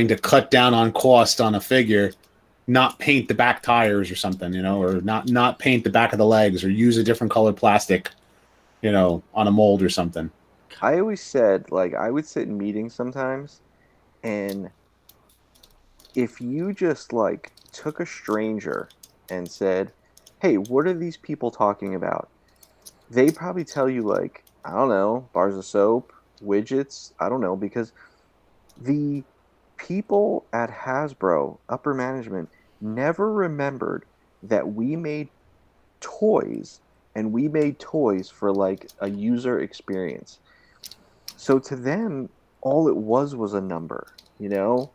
B: to cut down on cost on a figure, not paint the back tires or something, or not paint the back of the legs or use a different colored plastic, on a mold or something.
C: I always said, like, I would sit in meetings sometimes, and if you just, like, took a stranger and said, hey, what are these people talking about? They'd probably tell you, like, I don't know, bars of soap, widgets, I don't know, because the people at Hasbro, upper management, never remembered that we made toys, and we made toys for like a user experience. So to them, all it was a number, you know?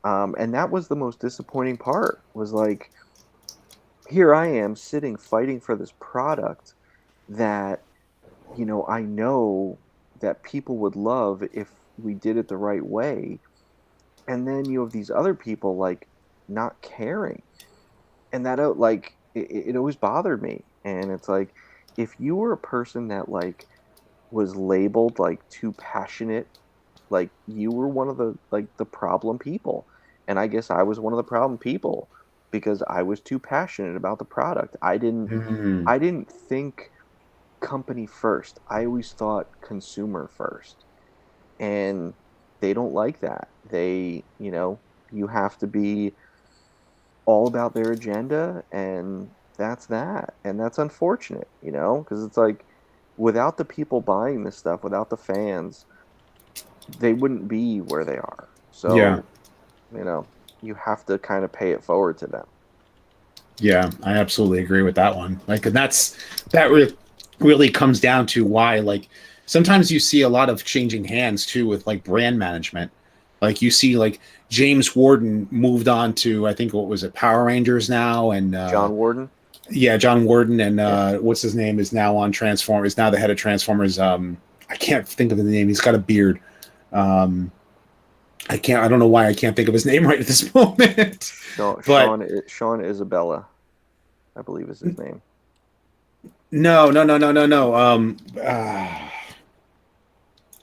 C: And that was the most disappointing part, was like, here I am sitting fighting for this product that, you know, I know that people would love if we did it the right way. And then you have these other people like not caring. And that like it always bothered me. And it's like, if you were a person that like was labeled like too passionate, like you were one of the like the problem people. And I guess I was one of the problem people because I was too passionate about the product. I didn't think company first. I always thought consumer first. And they don't like that. They, you know, you have to be all about their agenda, and that's that. And that's unfortunate, you know, because it's like, without the people buying this stuff, without the fans, they wouldn't be where they are. So,
B: Yeah.
C: you know, you have to kind of pay it forward to them.
B: Yeah, I absolutely agree with that one. Like, and that really comes down to why, like, sometimes you see a lot of changing hands too with like brand management. Like you see like James Warden moved on to, I think, what was it, Power Rangers now, and
C: John Warden.
B: Yeah, John Warden, and what's his name, is now on Transformers. Now the head of Transformers. I can't think of the name. He's got a beard. I don't know why I can't think of his name right at this moment.
C: Sean Isabella, I believe is his name.
B: No.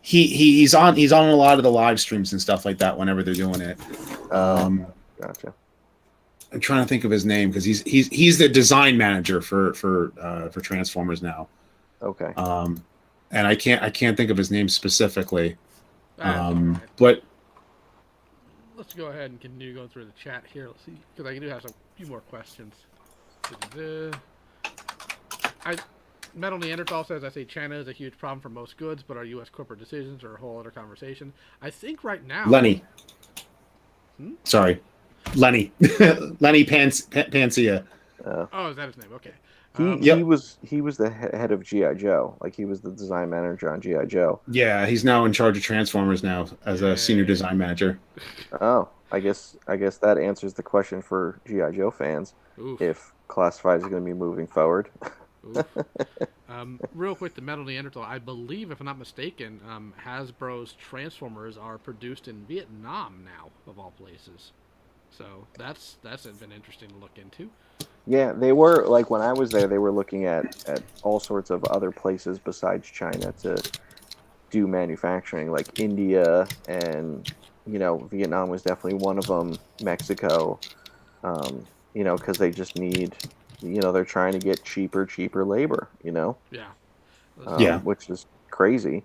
B: He's on a lot of the live streams and stuff like that whenever they're doing it.
C: Gotcha.
B: I'm trying to think of his name because he's the design manager for Transformers now.
C: Okay.
B: And I can't think of his name specifically. But
A: let's go ahead and continue going through the chat here. Let's see, because I do have a few more questions. Metal Neanderthal says, I say China is a huge problem for most goods, but our U.S. corporate decisions are a whole other conversation. I think right now...
B: Lenny. Sorry. Lenny. Lenny Pancia.
A: Oh, is that his name? Okay.
C: He was the head of G.I. Joe. Like, he was the design manager on G.I. Joe.
B: Yeah, he's now in charge of Transformers now as a senior design manager.
C: Oh, I guess that answers the question for G.I. Joe fans.
A: Oof.
C: If Classified is going to be moving forward.
A: Real quick, the Metal Neanderthal, I believe, if I'm not mistaken, Hasbro's Transformers are produced in Vietnam now, of all places. So that's been interesting to look into.
C: Yeah, they were, like, when I was there, they were looking at all sorts of other places besides China to do manufacturing, like India, and, you know, Vietnam was definitely one of them, Mexico, you know, because they just need, you know, they're trying to get cheaper labor, you know?
A: Yeah.
C: Which is crazy.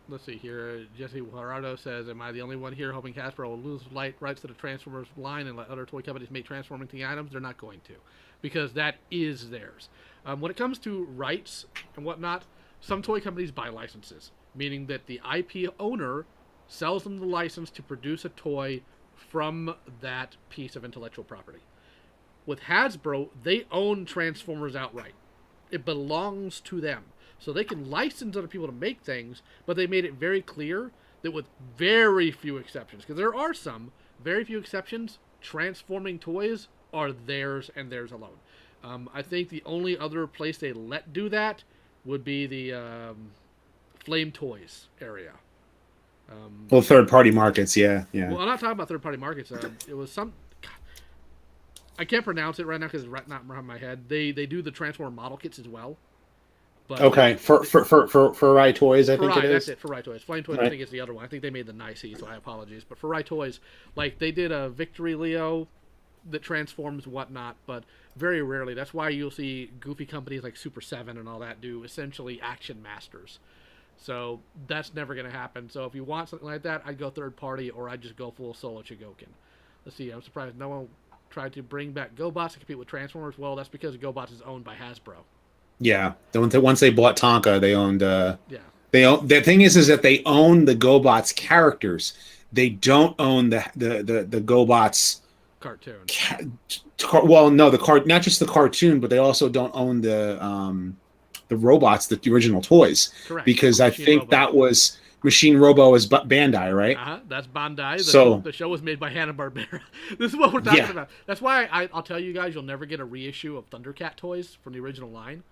A: Let's see here. Jesse Gerardo says, am I the only one here hoping Hasbro will lose rights to the Transformers line and let other toy companies make transforming items? They're not going to, because that is theirs. When it comes to rights and whatnot, some toy companies buy licenses, meaning that the IP owner sells them the license to produce a toy from that piece of intellectual property. With Hasbro, they own Transformers outright. It belongs to them. So they can license other people to make things, but they made it very clear that with very few exceptions, because there are some, very few exceptions, transforming toys are theirs and theirs alone. I think the only other place they let do that would be the Flame Toys area.
B: Well, third-party markets, yeah.
A: Well, I'm not talking about third-party markets. It was some... I can't pronounce it right now because it's not around my head. They do the Transformer model kits as well. But
B: okay, for Rye Toys, I think it is.
A: That's it, for Rye Toys. Flame Toys, right. I think is the other one. I think they made the Nicey, so I apologize. But for Rye Toys, like, they did a Victory Leo that transforms whatnot, but very rarely. That's why you'll see goofy companies like Super 7 and all that do essentially Action Masters. So that's never going to happen. So if you want something like that, I'd go third party, or I'd just go full solo Chigokin. Let's see, I'm surprised no one tried to bring back GoBots to compete with Transformers. Well, that's because GoBots is owned by Hasbro.
B: Yeah, once they bought Tonka, they owned.
A: Yeah.
B: The thing is that they own the GoBots characters. they don't own the GoBots
A: Cartoon.
B: Well, no, not just the cartoon, but they also don't own the robots, the original toys.
A: Correct.
B: Because I
A: Machine
B: think
A: Robo.
B: that was Machine Robo is Bandai, right?
A: That's Bandai.
B: So
A: The show was made by Hanna-Barbera. This is what we're talking
B: Yeah.
A: about. That's why I'll tell you guys, you'll never get a reissue of Thundercat toys from the original line,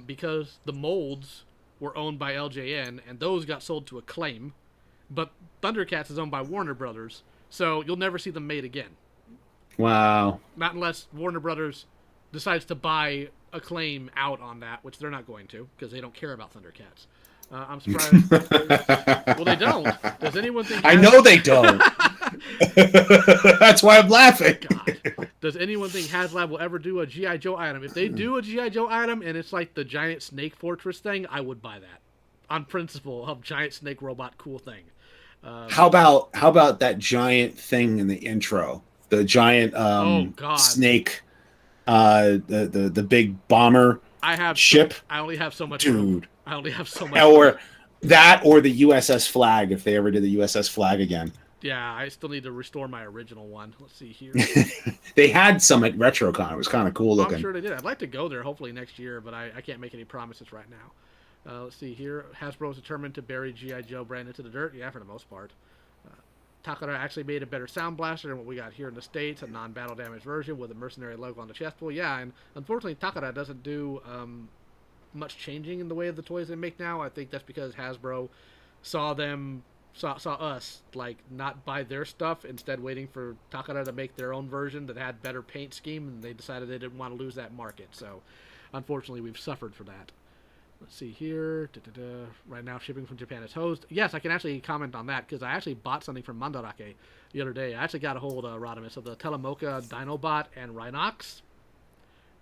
A: because the molds were owned by LJN, and those got sold to Acclaim, but Thundercats is owned by Warner Brothers, so you'll never see them made again.
B: wow.
A: Not unless Warner Brothers decides to buy Acclaim out on that, which they're not going to, because they don't care about Thundercats. I'm surprised. Well, they don't. Does anyone think...
B: I know they don't. That's why I'm laughing.
A: God. Does anyone think HasLab will ever do a G.I. Joe item? If they do a G.I. Joe item and it's like the giant snake fortress thing, I would buy that. On principle of giant snake robot cool thing.
B: How about that giant thing in the intro? The giant snake, the big bomber ship.
A: I only have so much
B: Dude.
A: room. I only have so much
B: Or
A: room.
B: that, or the USS Flag, if they ever did the USS Flag again.
A: Yeah, I still need to restore my original one. Let's see here.
B: They had some at RetroCon. It was kind of cool looking.
A: I'm sure they did. I'd like to go there hopefully next year, but I can't make any promises right now. Let's see here. Hasbro is determined to bury G.I. Joe brand into the dirt. Yeah, for the most part. Takara actually made a better sound blaster than what we got here in the States, a non-battle damage version with a mercenary logo on the chest. Well, yeah, and unfortunately Takara doesn't do much changing in the way of the toys they make now. I think that's because Hasbro saw us like not buy their stuff, instead waiting for Takara to make their own version that had better paint scheme, and they decided they didn't want to lose that market. So unfortunately we've suffered for that. Let's see here. Right now, shipping from Japan is hosed. Yes, I can actually comment on that, because I actually bought something from Mandarake the other day. I actually got a hold of Rodimus of the Telemoka Dinobot and Rhinox.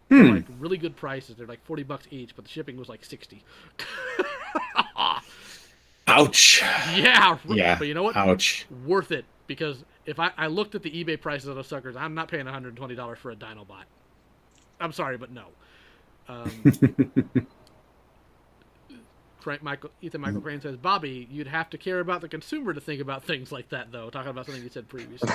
A: They're like really good prices. They're like $40 each, but the shipping was like $60.
B: Ouch.
A: Yeah.
B: Yeah.
A: But you know what?
B: Ouch.
A: Worth it, because if I looked at the eBay prices of those suckers, I'm not paying $120 for a Dinobot. I'm sorry, but no. Ethan Michael Crane says, Bobby, you'd have to care about the consumer to think about things like that, though. Talking about something you said previously.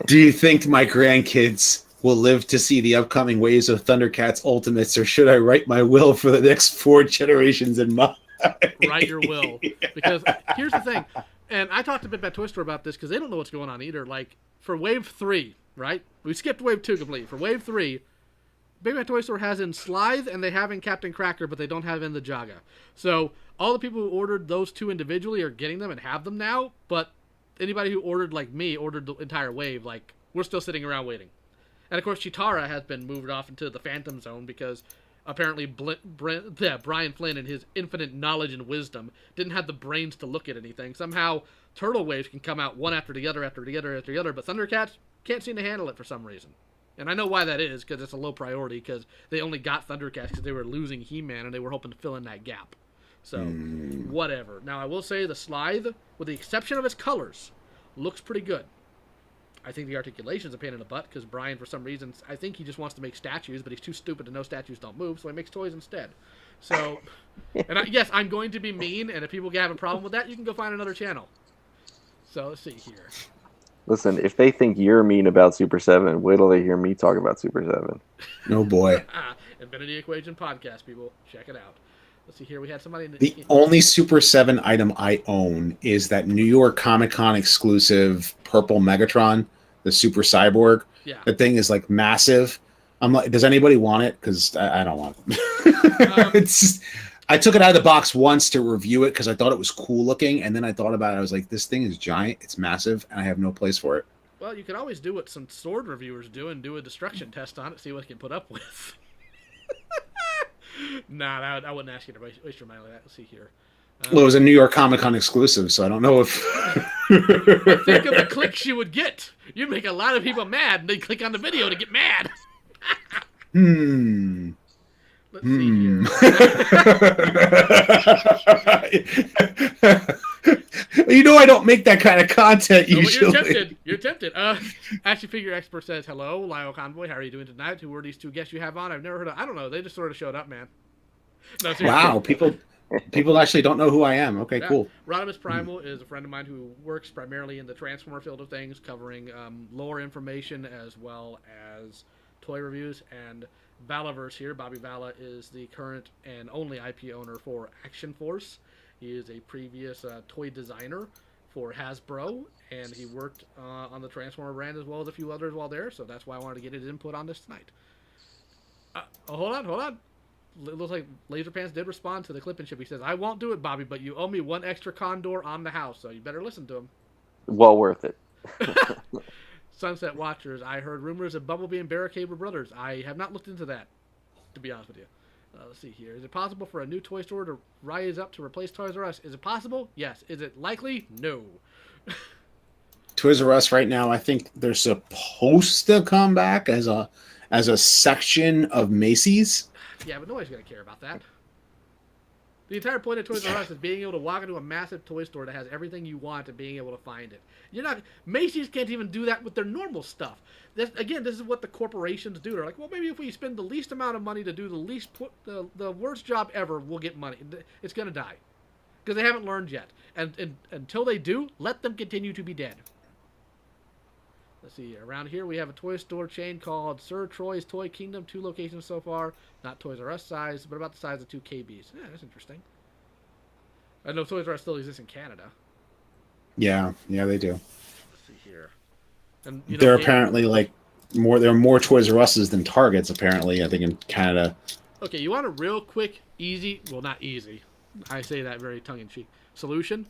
B: Do you think my grandkids will live to see the upcoming waves of Thundercats Ultimates, or should I write my will for the next 4 generations in mind?
A: Write your will. Because here's the thing, and I talked a bit about Toy Store about this, because they don't know what's going on either. Like, for Wave 3, right? We skipped Wave 2 completely. For Wave 3, Big Bad Toy Store has in Slithe, and they have in Captain Cracker, but they don't have in the Jaga. So all the people who ordered those 2 individually are getting them and have them now, but anybody who ordered, like me, ordered the entire wave, like, we're still sitting around waiting. And of course, Chitara has been moved off into the Phantom Zone, because apparently Brian Flynn, in his infinite knowledge and wisdom, didn't have the brains to look at anything. Somehow Turtle Waves can come out one after the other, but Thundercats can't seem to handle it for some reason. And I know why that is, because it's a low priority, because they only got Thundercats because they were losing He-Man, and they were hoping to fill in that gap. So, whatever. Now, I will say the Slithe, with the exception of its colors, looks pretty good. I think the articulation's a pain in the butt, because Brian, for some reason, I think he just wants to make statues, but he's too stupid to know statues don't move, so he makes toys instead. So, and yes, I'm going to be mean, and if people have a problem with that, you can go find another channel. So, let's see here.
D: Listen, if they think you're mean about Super 7, wait till they hear me talk about Super 7.
B: Oh, boy.
A: Infinity Equation Podcast, people. Check it out. Let's see here. We had somebody...
B: The only Super 7 item I own is that New York Comic-Con exclusive purple Megatron, the Super Cyborg.
A: Yeah.
B: That thing is, like, massive. I'm like, does anybody want it? Because I don't want it. It's just, I took it out of the box once to review it because I thought it was cool looking, and then I thought about it. I was like, this thing is giant, it's massive, and I have no place for it.
A: Well, you could always do what some sword reviewers do and do a destruction test on it, see what it can put up with. Nah, I wouldn't ask you to waste your money like that. Let's see here.
B: Well, it was a New York Comic-Con exclusive, so I don't know if...
A: Think of the clicks you would get. You'd make a lot of people mad, and they'd click on the video to get mad. Let's see here.
B: You know I don't make that kind of content usually.
A: You're tempted. Action Figure Expert says, hello, Lyle Convoy. How are you doing tonight? Who were these 2 guests you have on? I've never heard of... I don't know. They just sort of showed up, man. No,
B: wow, people People actually don't know who I am. Okay,
A: Yeah.
B: cool.
A: Rodimus Primal is a friend of mine who works primarily in the Transformer field of things, covering lore information as well as toy reviews. And Valaverse here, Bobby Vala, is the current and only IP owner for Action Force. He is a previous toy designer for Hasbro, and he worked on the Transformer brand as well as a few others while there. So that's why I wanted to get his input on this tonight. Hold on. It looks like Laserpants did respond to the clip and ship. He says, "I won't do it, Bobby, but you owe me one extra condor on the house, so you better listen to him."
D: Well worth it.
A: Sunset Watchers, I heard rumors of Bumblebee and Barricade were brothers. I have not looked into that, to be honest with you. Let's see here. Is it possible for a new toy store to rise up to replace Toys R Us? Is it possible? Yes. Is it likely? No.
B: Toys R Us right now, I think they're supposed to come back as a section of Macy's.
A: Yeah, but nobody's going to care about that. The entire point of Toys R Us is being able to walk into a massive toy store that has everything you want and being able to find it. Macy's can't even do that with their normal stuff. This is what the corporations do. They're like, well, maybe if we spend the least amount of money to do the worst job ever, we'll get money. It's going to die. Because they haven't learned yet. And until they do, let them continue to be dead. Let's see. Around here, we have a toy store chain called Sir Troy's Toy Kingdom. 2 locations so far. Not Toys R Us size, but about the size of 2 KBs. Yeah, that's interesting. I know Toys R Us still exists in Canada.
B: Yeah, they do.
A: Let's see here. And
B: they're apparently like there are more Toys R Us's than Targets, apparently, I think, in Canada.
A: Okay, you want a real quick, easy, well, not easy. I say that very tongue-in-cheek. Solution?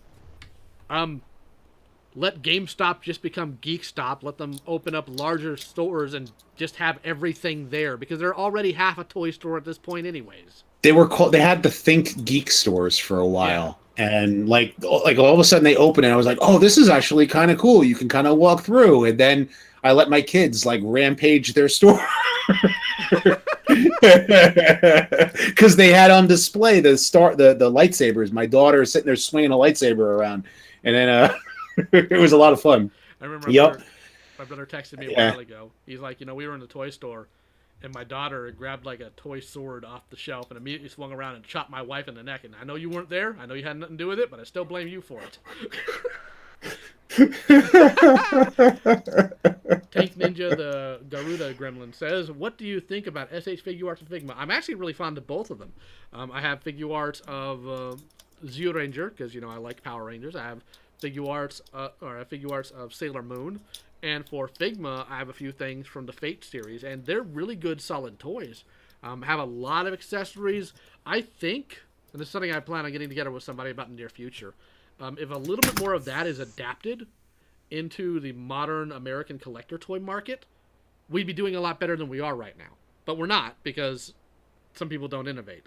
A: Let GameStop just become GeekStop. Let them open up larger stores and just have everything there, because they're already half a toy store at this point anyways.
B: They had the Think Geek stores for a while. Yeah. And like all of a sudden they open it, and I was like, oh, this is actually kind of cool. You can kind of walk through. And then I let my kids like rampage their store. Because they had on display the lightsabers. My daughter is sitting there swinging a lightsaber around. And then it was a lot of fun.
A: I remember my brother texted me a while ago. He's like, we were in the toy store, and my daughter grabbed like a toy sword off the shelf and immediately swung around and chopped my wife in the neck. And I know you weren't there. I know you had nothing to do with it, but I still blame you for it. Tank Ninja, the Garuda Gremlin, says, "What do you think about SH Figuarts and Figma?" I'm actually really fond of both of them. I have Figuarts of Zeo Ranger, because I like Power Rangers. I have Figuarts of Sailor Moon, and for Figma I have a few things from the Fate series, and they're really good, solid toys. Have a lot of accessories. I think, and this is something I plan on getting together with somebody about in the near future, if a little bit more of that is adapted into the modern American collector toy market, we'd be doing a lot better than we are right now. But we're not, because some people don't innovate.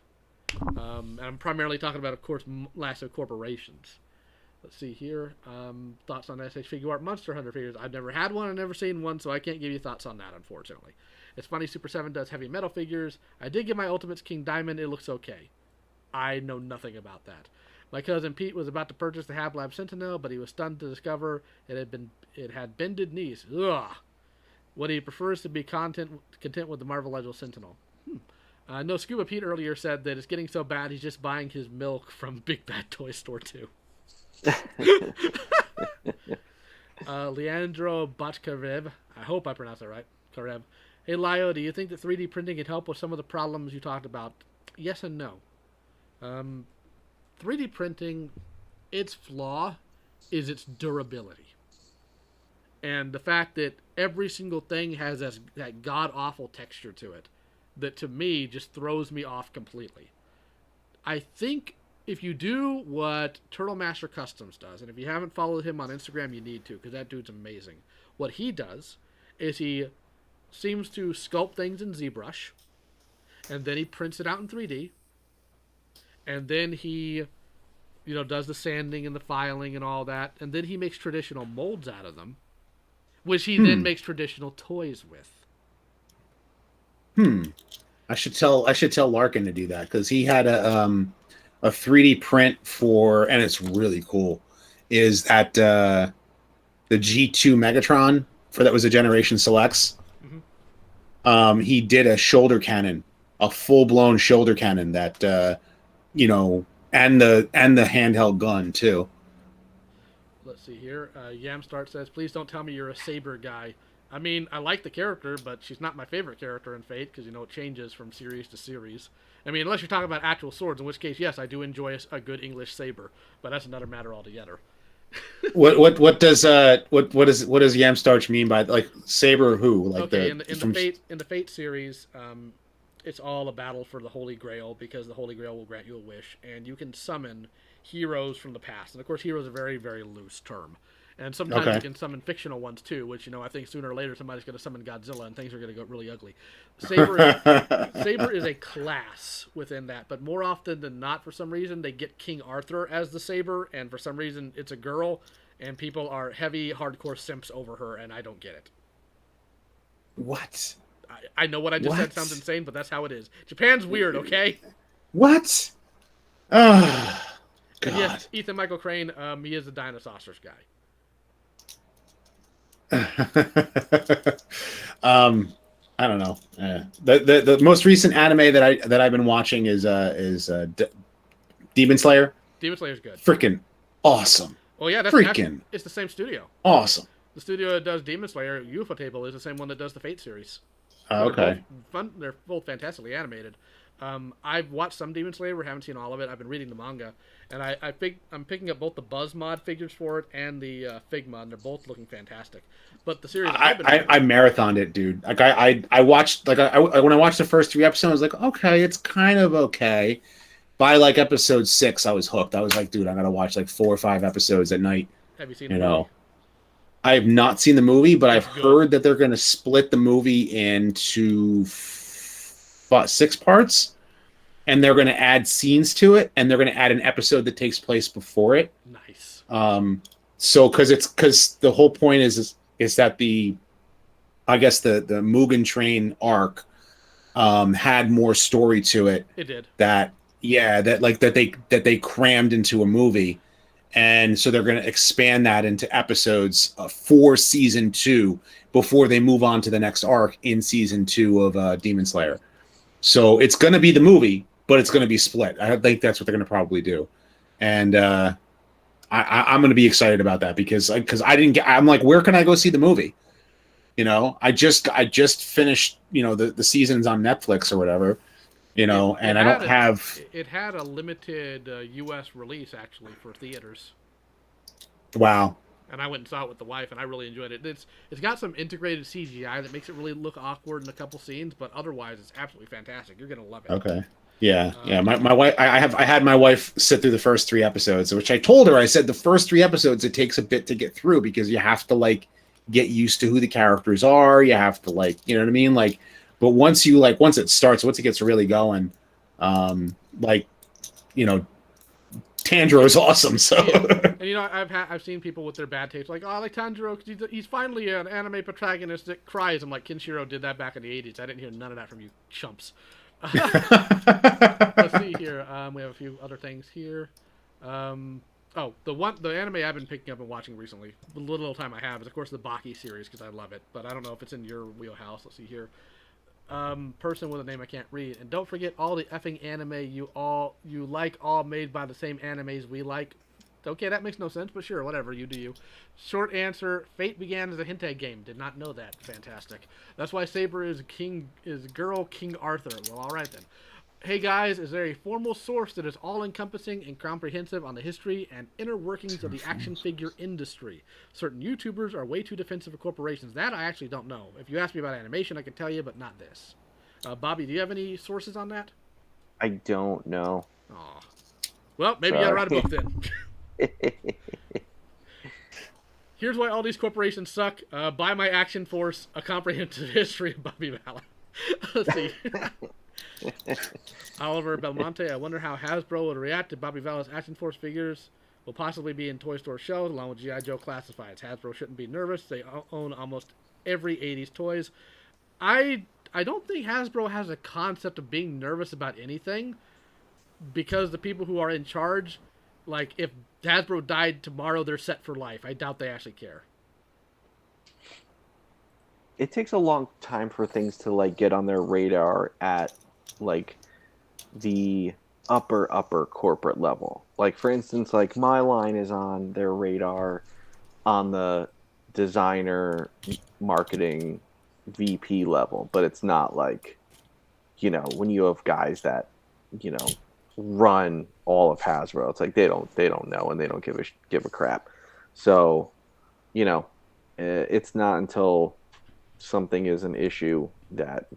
A: And I'm primarily talking about, of course, massive corporations. Let's see here. Thoughts on SH Figuart Monster Hunter figures. I've never had one. I've never seen one, so I can't give you thoughts on that, unfortunately. It's funny, Super 7 does heavy metal figures. I did get my Ultimates King Diamond. It looks okay. I know nothing about that. My cousin Pete was about to purchase the HasLab Sentinel, but he was stunned to discover it had bended knees. Ugh. What he prefers to be content with the Marvel Legends Sentinel. No, Scuba Pete earlier said that it's getting so bad he's just buying his milk from Big Bad Toy Store too. Leandro Botkarev, I hope I pronounced that right. Karev. Hey Lio, do you think that 3D printing can help with some of the problems you talked about? Yes and no. 3D printing, its flaw is its durability. And the fact that every single thing has that god-awful texture to it that, to me, just throws me off completely. I think if you do what Turtle Master Customs does, and if you haven't followed him on Instagram, you need to, because that dude's amazing. What he does is he seems to sculpt things in ZBrush, and then he prints it out in 3D, and then he, does the sanding and the filing and all that, and then he makes traditional molds out of them, which he then makes traditional toys with.
B: I should tell Larkin to do that, because he had a 3D print for, and it's really cool, is at the G2 Megatron, for that was a Generation Selects. Mm-hmm. He did a shoulder cannon, a full-blown shoulder cannon that, and the handheld gun too.
A: Let's see here. Yamstart says, "Please don't tell me you're a Saber guy." I mean, I like the character, but she's not my favorite character in Fate because it changes from series to series. I mean, unless you're talking about actual swords, in which case, yes, I do enjoy a good English saber, but that's another matter altogether.
B: What does Yamstarch mean by like Saber? Who like
A: Okay,
B: the
A: in
B: from
A: the Fate series, it's all a battle for the Holy Grail because the Holy Grail will grant you a wish, and you can summon heroes from the past. And of course, heroes is a very very loose term. And sometimes
B: Okay.
A: you can summon fictional ones too, which I think sooner or later somebody's going to summon Godzilla, and things are going to go really ugly. Saber is a class within that, but more often than not, for some reason, they get King Arthur as the Saber, and for some reason, it's a girl, and people are heavy, hardcore simps over her, and I don't get it.
B: what?
A: I know what I just said
B: What?
A: sounds insane, but that's how it is. Japan's weird, okay?
B: What? Oh, God.
A: And yes, Ethan Michael Crane, he is a Dinosaurs guy.
B: I don't know. The most recent anime that I've been watching is Demon Slayer.
A: Demon Slayer's good.
B: Freaking awesome.
A: Well, yeah,
B: Freaking
A: it's the same studio.
B: awesome.
A: The studio that does Demon Slayer, Ufotable, is the same one that does the Fate series.
B: Okay.
A: They're both fantastically animated. I've watched some Demon Slayer, but haven't seen all of it. I've been reading the manga, and I'm picking up both the Buzz mod figures for it and the Figma, and they're both looking fantastic. But the series
B: I marathoned it, dude. Like I watched when I watched the first 3 episodes, I was like, okay, it's kind of okay. By like episode 6, I was hooked. I was like, dude, I gotta watch like 4 or 5 episodes at night.
A: Have you seen the movie?
B: I have not seen the movie, but I've
A: good.
B: heard that they're going to split the movie into 6 parts, and they're going to add scenes to it, and they're going to add an episode that takes place before it.
A: Nice.
B: So because the whole point is that the Mugen Train arc had more story to it.
A: It did.
B: That they crammed into a movie. And so they're going to expand that into episodes for season 2 before they move on to the next arc in season 2 of Demon Slayer. So it's going to be the movie, but it's going to be split. I think that's what they're going to probably do. And I'm going to be excited about that because I'm like, where can I go see the movie? I just finished, the seasons on Netflix or whatever. And I don't have.
A: It had a limited U.S. release actually for theaters.
B: Wow.
A: And I went and saw it with the wife, and I really enjoyed it. It's got some integrated CGI that makes it really look awkward in a couple scenes, but otherwise it's absolutely fantastic. You're gonna love it.
B: Okay. Yeah. My wife. I had my wife sit through the first 3 episodes, which I told her. I said the first 3 episodes it takes a bit to get through because you have to get used to who the characters are. You have to you know what I mean, But once it starts, once it gets really going, Tanjiro is awesome. So,
A: and I've seen people with their bad taste, like, oh, I like Tanjiro because he's finally an anime protagonist that cries. I'm like, Kenshiro did that back in the '80s. I didn't hear none of that from you chumps. Let's see here. We have a few other things here. The anime I've been picking up and watching recently, the little time I have, is of course the Baki series because I love it. But I don't know if it's in your wheelhouse. Let's see here. Person with a name I can't read, and don't forget all the effing anime you like, all made by the same animes we like. Okay, that makes no sense, but sure, whatever, you do you. Short answer: Fate began as a hentai game. Did not know that. Fantastic. That's why Saber is girl King Arthur. Well, all right then. Hey guys, is there a formal source that is all-encompassing and comprehensive on the history and inner workings of the action figure industry? Certain YouTubers are way too defensive of corporations. That I actually don't know. If you ask me about animation, I can tell you, but not this. Bobby, do you have any sources on that?
D: I don't know.
A: Aw. Well, maybe you gotta write a book then. Here's why all these corporations suck. Buy my Action Force, A Comprehensive History of Bobby Vala. Let's see. Oliver Belmonte, I wonder how Hasbro would react to Bobby Vala's Action Force figures. Will possibly be in toy store shelves along with G.I. Joe classifieds. Hasbro shouldn't be nervous. They own almost every 80s toys. I don't think Hasbro has a concept of being nervous about anything because the people who are in charge, if Hasbro died tomorrow, they're set for life. I doubt they actually care.
D: It takes a long time for things to get on their radar at the
C: upper corporate level. Like for instance, like my line is on their radar on the designer marketing VP level, but it's not like, you know, when you have guys that, you know, run all of Hasbro, it's like they don't know and they don't give a crap. So, you know, it's not until something is an issue that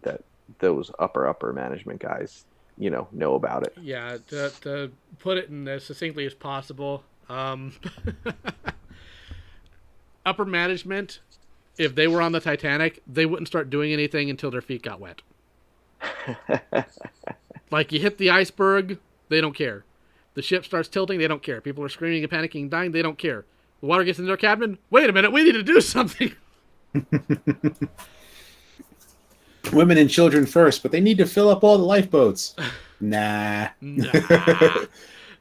C: those upper management guys, you know about it.
A: Yeah, to put it in as succinctly as possible, upper management, if they were on the Titanic, they wouldn't start doing anything until their feet got wet. Like, you hit the iceberg, they don't care. The ship starts tilting, they don't care. People are screaming and panicking and dying, they don't care. The water gets in their cabin, wait a minute, we need to do something.
B: Women and children first, but they need to fill up all the lifeboats. Nah.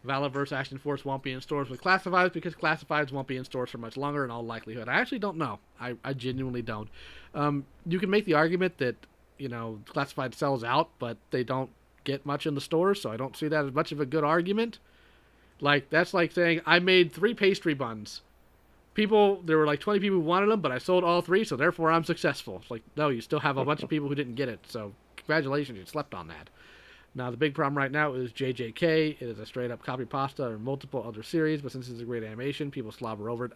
A: Vala vs. Action Force won't be in stores with classifieds because classifieds won't be in stores for much longer in all likelihood. I actually don't know. I genuinely don't. You can make the argument that, you know, classified sells out, but they don't get much in the stores, so I don't see that as much of a good argument. Like, that's like saying, I made 3 pastry buns. There were like 20 people who wanted them, but I sold all 3, so therefore I'm successful. It's like, no, you still have a bunch of people who didn't get it, so congratulations, you slept on that. Now, the big problem right now is JJK. It is a straight-up copy pasta or multiple other series, but since it's a great animation, people slobber over it.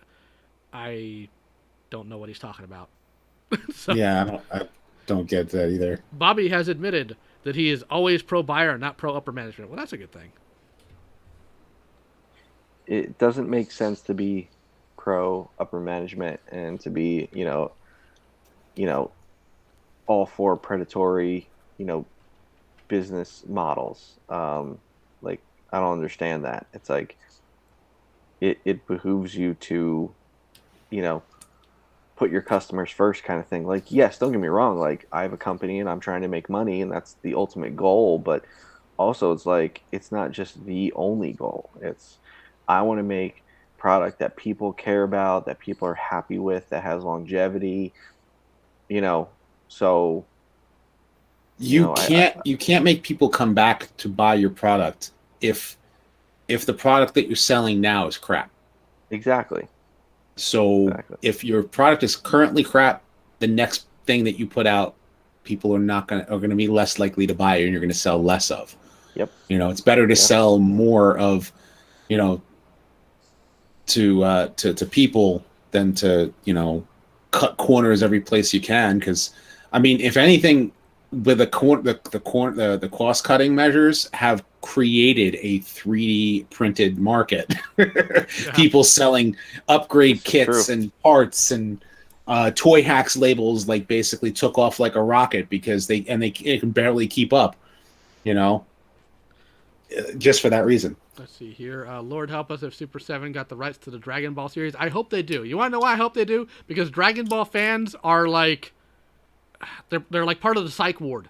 A: I don't know what he's talking about. So,
B: yeah, I don't get that either.
A: Bobby has admitted that he is always pro-buyer, not pro-upper management. Well, that's a good thing.
C: It doesn't make sense to be pro upper management and to be, you know, all for predatory, you know, business models. Like, I don't understand that. It's like it behooves you to, you know, put your customers first kind of thing. Like, yes, don't get me wrong, like, I have a company and I'm trying to make money and that's the ultimate goal, but also it's like, it's not just the only goal. It's, I want to make product that people care about, that people are happy with, that has longevity, you know. So
B: you can't make people come back to buy your product if the product that you're selling now is crap.
C: Exactly.
B: So if your product is currently crap, the next thing that you put out, people are going to be less likely to buy it, and you're going to sell less of.
C: Yep.
B: You know, it's better to sell more of, you know, to people than to, you know, cut corners every place you can. Because, I mean, if anything, with the cost cutting measures have created a 3D printed market. People selling upgrade kits and parts and toy hacks labels, like, basically took off like a rocket because they can barely keep up, you know, just for that reason.
A: Let's see here. Lord help us if Super 7 got the rights to the Dragon Ball series. I hope they do. You want to know why I hope they do? Because Dragon Ball fans are like, they're like part of the psych ward.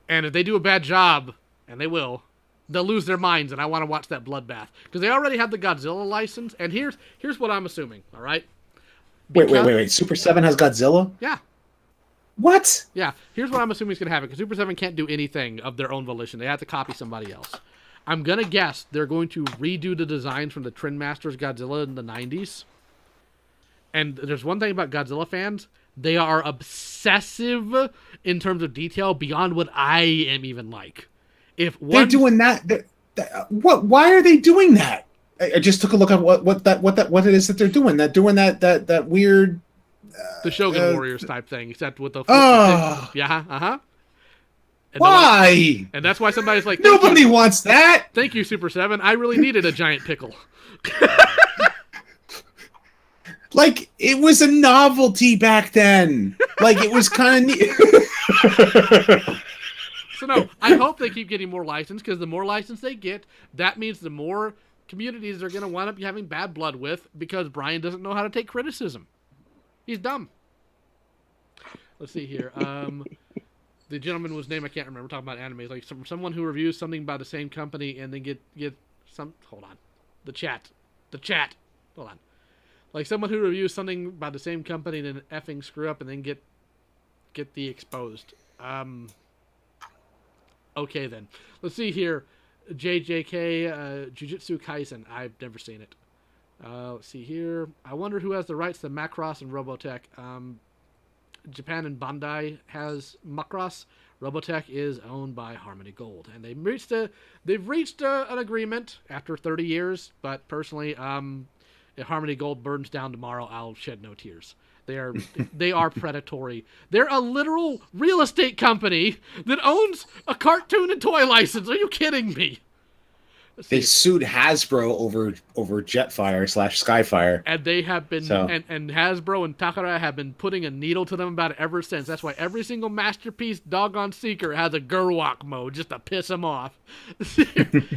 A: And if they do a bad job, and they will, they'll lose their minds, and I want to watch that bloodbath. Because they already have the Godzilla license, and here's what I'm assuming, all right?
B: Wait. Super 7 has Godzilla?
A: Yeah.
B: What?
A: Yeah. Here's what I'm assuming is going to happen, because Super 7 can't do anything of their own volition. They have to copy somebody else. I'm going to guess they're going to redo the designs from the Trend Masters Godzilla in the 90s. And there's one thing about Godzilla fans. They are obsessive in terms of detail beyond what I am even like.
B: They're doing that, what? Why are they doing that? I just took a look at what it is that they're doing. They're doing that weird,
A: the Shogun Warriors type thing, except with the
B: why?
A: And that's why somebody's like,
B: nobody wants that.
A: Thank you, Super 7. I really needed a giant pickle.
B: Like, it was a novelty back then. Like, it was kind of neat.
A: So, no, I hope they keep getting more license, because the more license they get, that means the more communities they're going to wind up having bad blood with, because Brian doesn't know how to take criticism. He's dumb. Let's see here. The gentleman whose name I can't remember. We're talking about anime. Like someone who reviews something by the same company and then get some... Hold on. The chat. Hold on. Like someone who reviews something by the same company and then effing screw up and then get the exposed. Okay then. Let's see here. JJK Jujutsu Kaisen. I've never seen it. Let's see here. I wonder who has the rights to Macross and Robotech. Japan and Bandai has Macross. Robotech is owned by Harmony Gold, and they've reached an agreement after 30 years. But personally, if Harmony Gold burns down tomorrow, I'll shed no tears. They are predatory. They're a literal real estate company that owns a cartoon and toy license. Are you kidding me?
B: They sued Hasbro over Jetfire / Skyfire.
A: And they have been, and Hasbro and Takara have been putting a needle to them about it ever since. That's why every single Masterpiece doggone Seeker has a Gerwalk mode just to piss them off.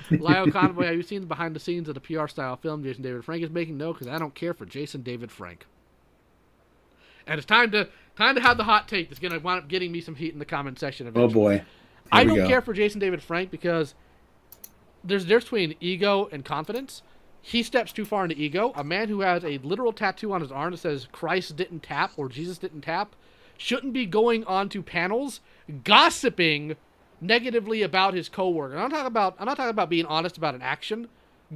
A: Lyle Convoy, have you seen the behind the scenes of the PR style film Jason David Frank is making? No, because I don't care for Jason David Frank. And it's time to have the hot take that's going to wind up getting me some heat in the comment section eventually.
B: Oh boy.
A: I don't care for Jason David Frank because there's a difference between ego and confidence. He steps too far into ego. A man who has a literal tattoo on his arm that says Christ didn't tap or Jesus didn't tap shouldn't be going onto panels gossiping negatively about his coworker. I'm not talking about being honest about an action.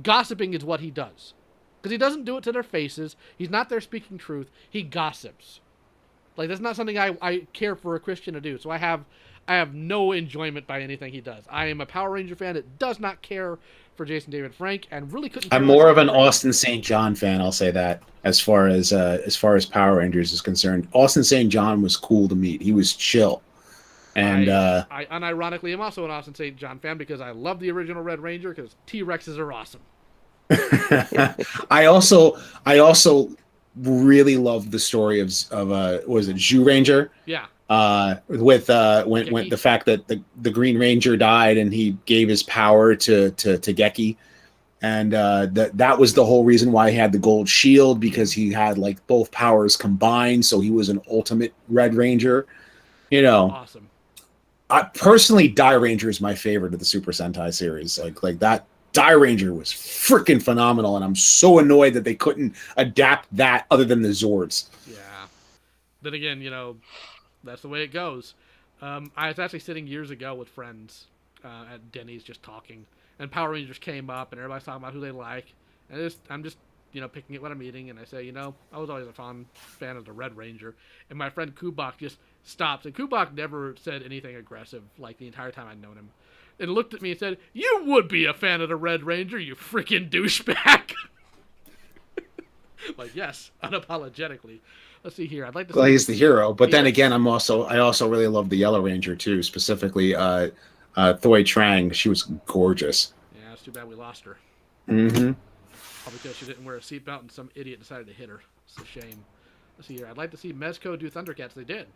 A: Gossiping is what he does. Because he doesn't do it to their faces. He's not there speaking truth. He gossips. Like, that's not something I care for a Christian to do. So I have no enjoyment by anything he does. I am a Power Ranger fan that does not care for Jason David Frank and really couldn't.
B: I'm more of an Austin St. John fan. I'll say that as far as Power Rangers is concerned. Austin St. John was cool to meet. He was chill, and
A: I unironically am also an Austin St. John fan because I love the original Red Ranger because T-Rexes are awesome.
B: I also really loved the story of was it Zhu Ranger?
A: Yeah.
B: With when the fact that the Green Ranger died and he gave his power to Geki, and that was the whole reason why he had the gold shield, because he had like both powers combined, so he was an ultimate Red Ranger. You know,
A: awesome.
B: Personally, Die Ranger is my favorite of the Super Sentai series. Like that. Die Ranger was freaking phenomenal, and I'm so annoyed that they couldn't adapt that other than the Zords.
A: Yeah. Then again, that's the way it goes. I was actually sitting years ago with friends at Denny's just talking, and Power Rangers came up, and everybody's talking about who they like. And I'm just picking at what I'm eating, and I say, I was always a fan of the Red Ranger. And my friend Kubak just stops, and Kubak never said anything aggressive like the entire time I'd known him. And looked at me and said, "You would be a fan of the Red Ranger, you freaking douchebag." Like, yes, unapologetically. Let's see here. I'd like to.
B: Well, he's the hero, but then again, I also really love the Yellow Ranger too, specifically Thoi Trang. She was gorgeous.
A: Yeah, it's too bad we lost her.
B: Mm-hmm.
A: Probably because she didn't wear a seatbelt and some idiot decided to hit her. It's a shame. Let's see here. I'd like to see Mezco do Thundercats. They did.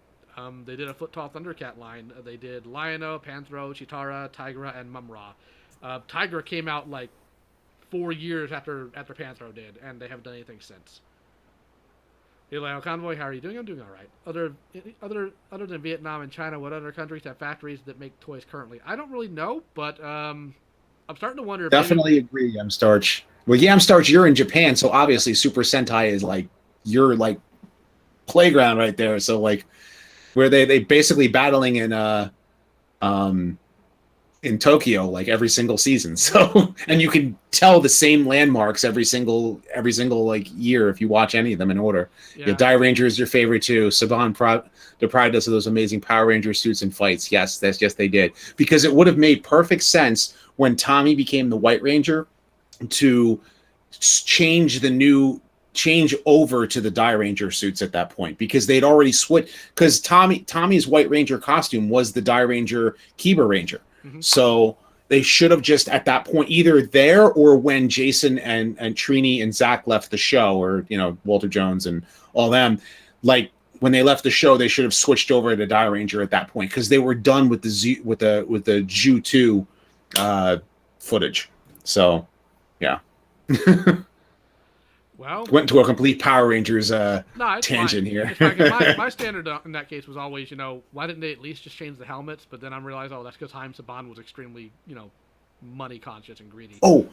A: They did a foot-tall Thundercat line. They did Lion-O, Panthro, Chitara, Tigra, and Mumra. Tigra came out like 4 years after Panthro did, and they haven't done anything since. Eli Convoy, how are you doing? I'm doing all right. Other than Vietnam and China, what other countries have factories that make toys currently? I don't really know, but I'm starting to wonder.
B: Definitely agree, Starch. Well, yeah, Starch, you're in Japan, so obviously Super Sentai is like your like playground right there. So like. Where they basically battling in Tokyo like every single season. So and you can tell the same landmarks every single like year if you watch any of them in order. Yeah, Die Ranger is your favorite too. Saban deprived us of those amazing Power Ranger suits and fights. Yes, they did. Because it would have made perfect sense when Tommy became the White Ranger to change over to the Die Ranger suits at that point, because they'd already switched, because Tommy's White Ranger costume was the Die Ranger Kiba Ranger. Mm-hmm. So they should have just at that point, either there or when Jason and Trini and Zach left the show, or Walter Jones and all them, like when they left the show, they should have switched over to Die Ranger at that point, because they were done with the Ju 2 footage. So yeah.
A: Well,
B: went to a complete Power Rangers tangent here.
A: My standard in that case was always, why didn't they at least just change the helmets? But then I realized, that's because Haim Saban was extremely, money conscious and greedy.
B: Oh,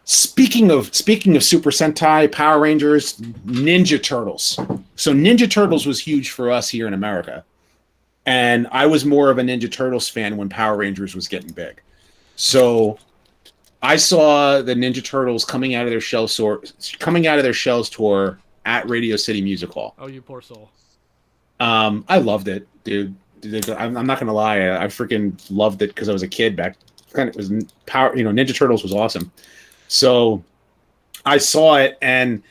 B: speaking of Super Sentai, Power Rangers, Ninja Turtles. So Ninja Turtles was huge for us here in America, and I was more of a Ninja Turtles fan when Power Rangers was getting big. So I saw the Ninja Turtles coming out of their shells tour at Radio City Music Hall.
A: Oh, you poor soul.
B: I loved it, dude. I'm not gonna lie, I freaking loved it because I was a kid back. Kind of was power, Ninja Turtles was awesome. So I saw it, and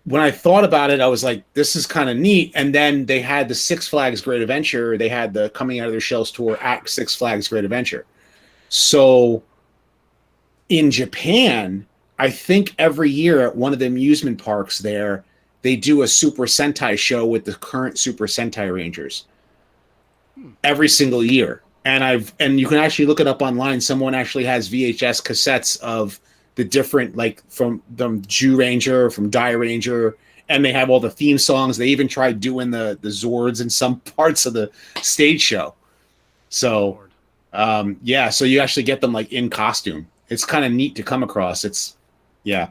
B: when I thought about it, I was like, this is kind of neat. And then they had the Six Flags Great Adventure. They had the coming out of their shells tour at Six Flags Great Adventure. So in Japan, I think every year at one of the amusement parks there, they do a Super Sentai show with the current Super Sentai Rangers every single year. And you can actually look it up online. Someone actually has VHS cassettes of the different, like from the Jew Ranger, from Die Ranger, and they have all the theme songs. They even tried doing the Zords in some parts of the stage show. So, yeah, so you actually get them like in costume. It's kind of neat to come across. Yeah.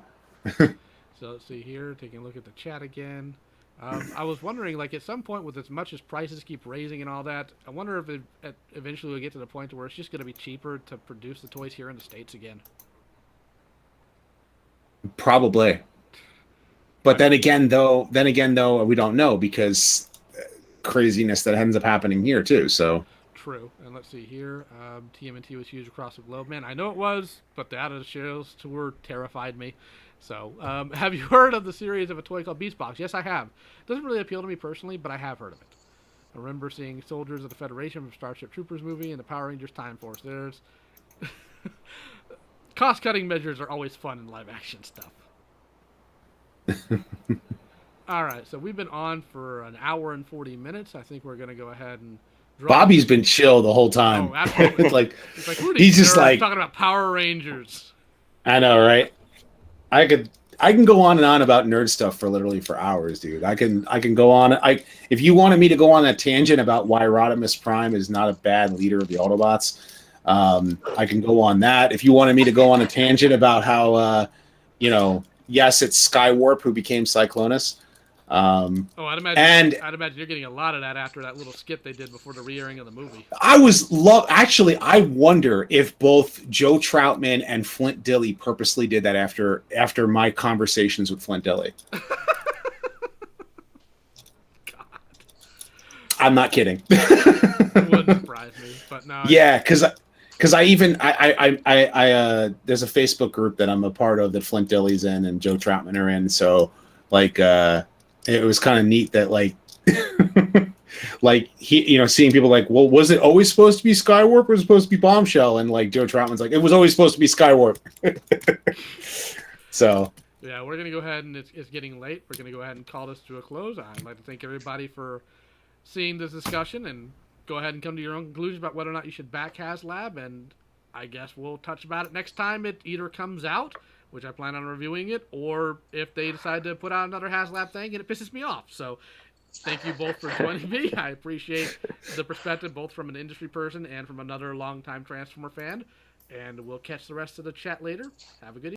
A: So let's see here, taking a look at the chat again. I was wondering, like, at some point, with as much as prices keep raising and all that, I wonder if eventually we'll get to the point where it's just going to be cheaper to produce the toys here in the States again.
B: Probably. But then again, though, we don't know because craziness that ends up happening here too. So
A: true. And let's see here. TMNT was huge across the globe. Man, I know it was, but the Out of the Shells tour terrified me. So, have you heard of the series of a toy called Beast Box? Yes, I have. It doesn't really appeal to me personally, but I have heard of it. I remember seeing soldiers of the Federation from Starship Troopers movie and the Power Rangers Time Force. There's cost-cutting measures are always fun in live-action stuff. All right, so we've been on for an hour and 40 minutes. I think we're going to go ahead and drop.
B: Bobby's been chill the whole time.
A: Oh, absolutely.
B: It's like
A: he's
B: just like
A: talking about Power Rangers.
B: I know, right? I can go on and on about nerd stuff for hours, dude. I can go on. If you wanted me to go on that tangent about why Rodimus Prime is not a bad leader of the Autobots, I can go on that. If you wanted me to go on a tangent about how, yes, it's Skywarp who became Cyclonus.
A: I'd imagine you're getting a lot of that after that little skit they did before the re-airing of the movie.
B: Actually, I wonder if both Joe Troutman and Flint Dille purposely did that after my conversations with Flint Dille.
A: God.
B: I'm not kidding.
A: It wouldn't surprise me, but no.
B: Yeah, because I there's a Facebook group that I'm a part of that Flint Dille's in and Joe Troutman are in. So like it was kind of neat that like like he seeing people like, well, was it always supposed to be Skywarp or was it supposed to be Bombshell? And like Joe Troutman's like, it was always supposed to be Skywarp. So
A: yeah, we're gonna go ahead and it's getting late. We're gonna go ahead and call this to a close. I'd like to thank everybody for seeing this discussion and go ahead and come to your own conclusions about whether or not you should back HasLab, and I guess we'll touch about it next time it either comes out, which I plan on reviewing it, or if they decide to put out another HasLab thing and it pisses me off. So thank you both for joining me. I appreciate the perspective both from an industry person and from another longtime Transformer fan, and we'll catch the rest of the chat later. Have a good evening.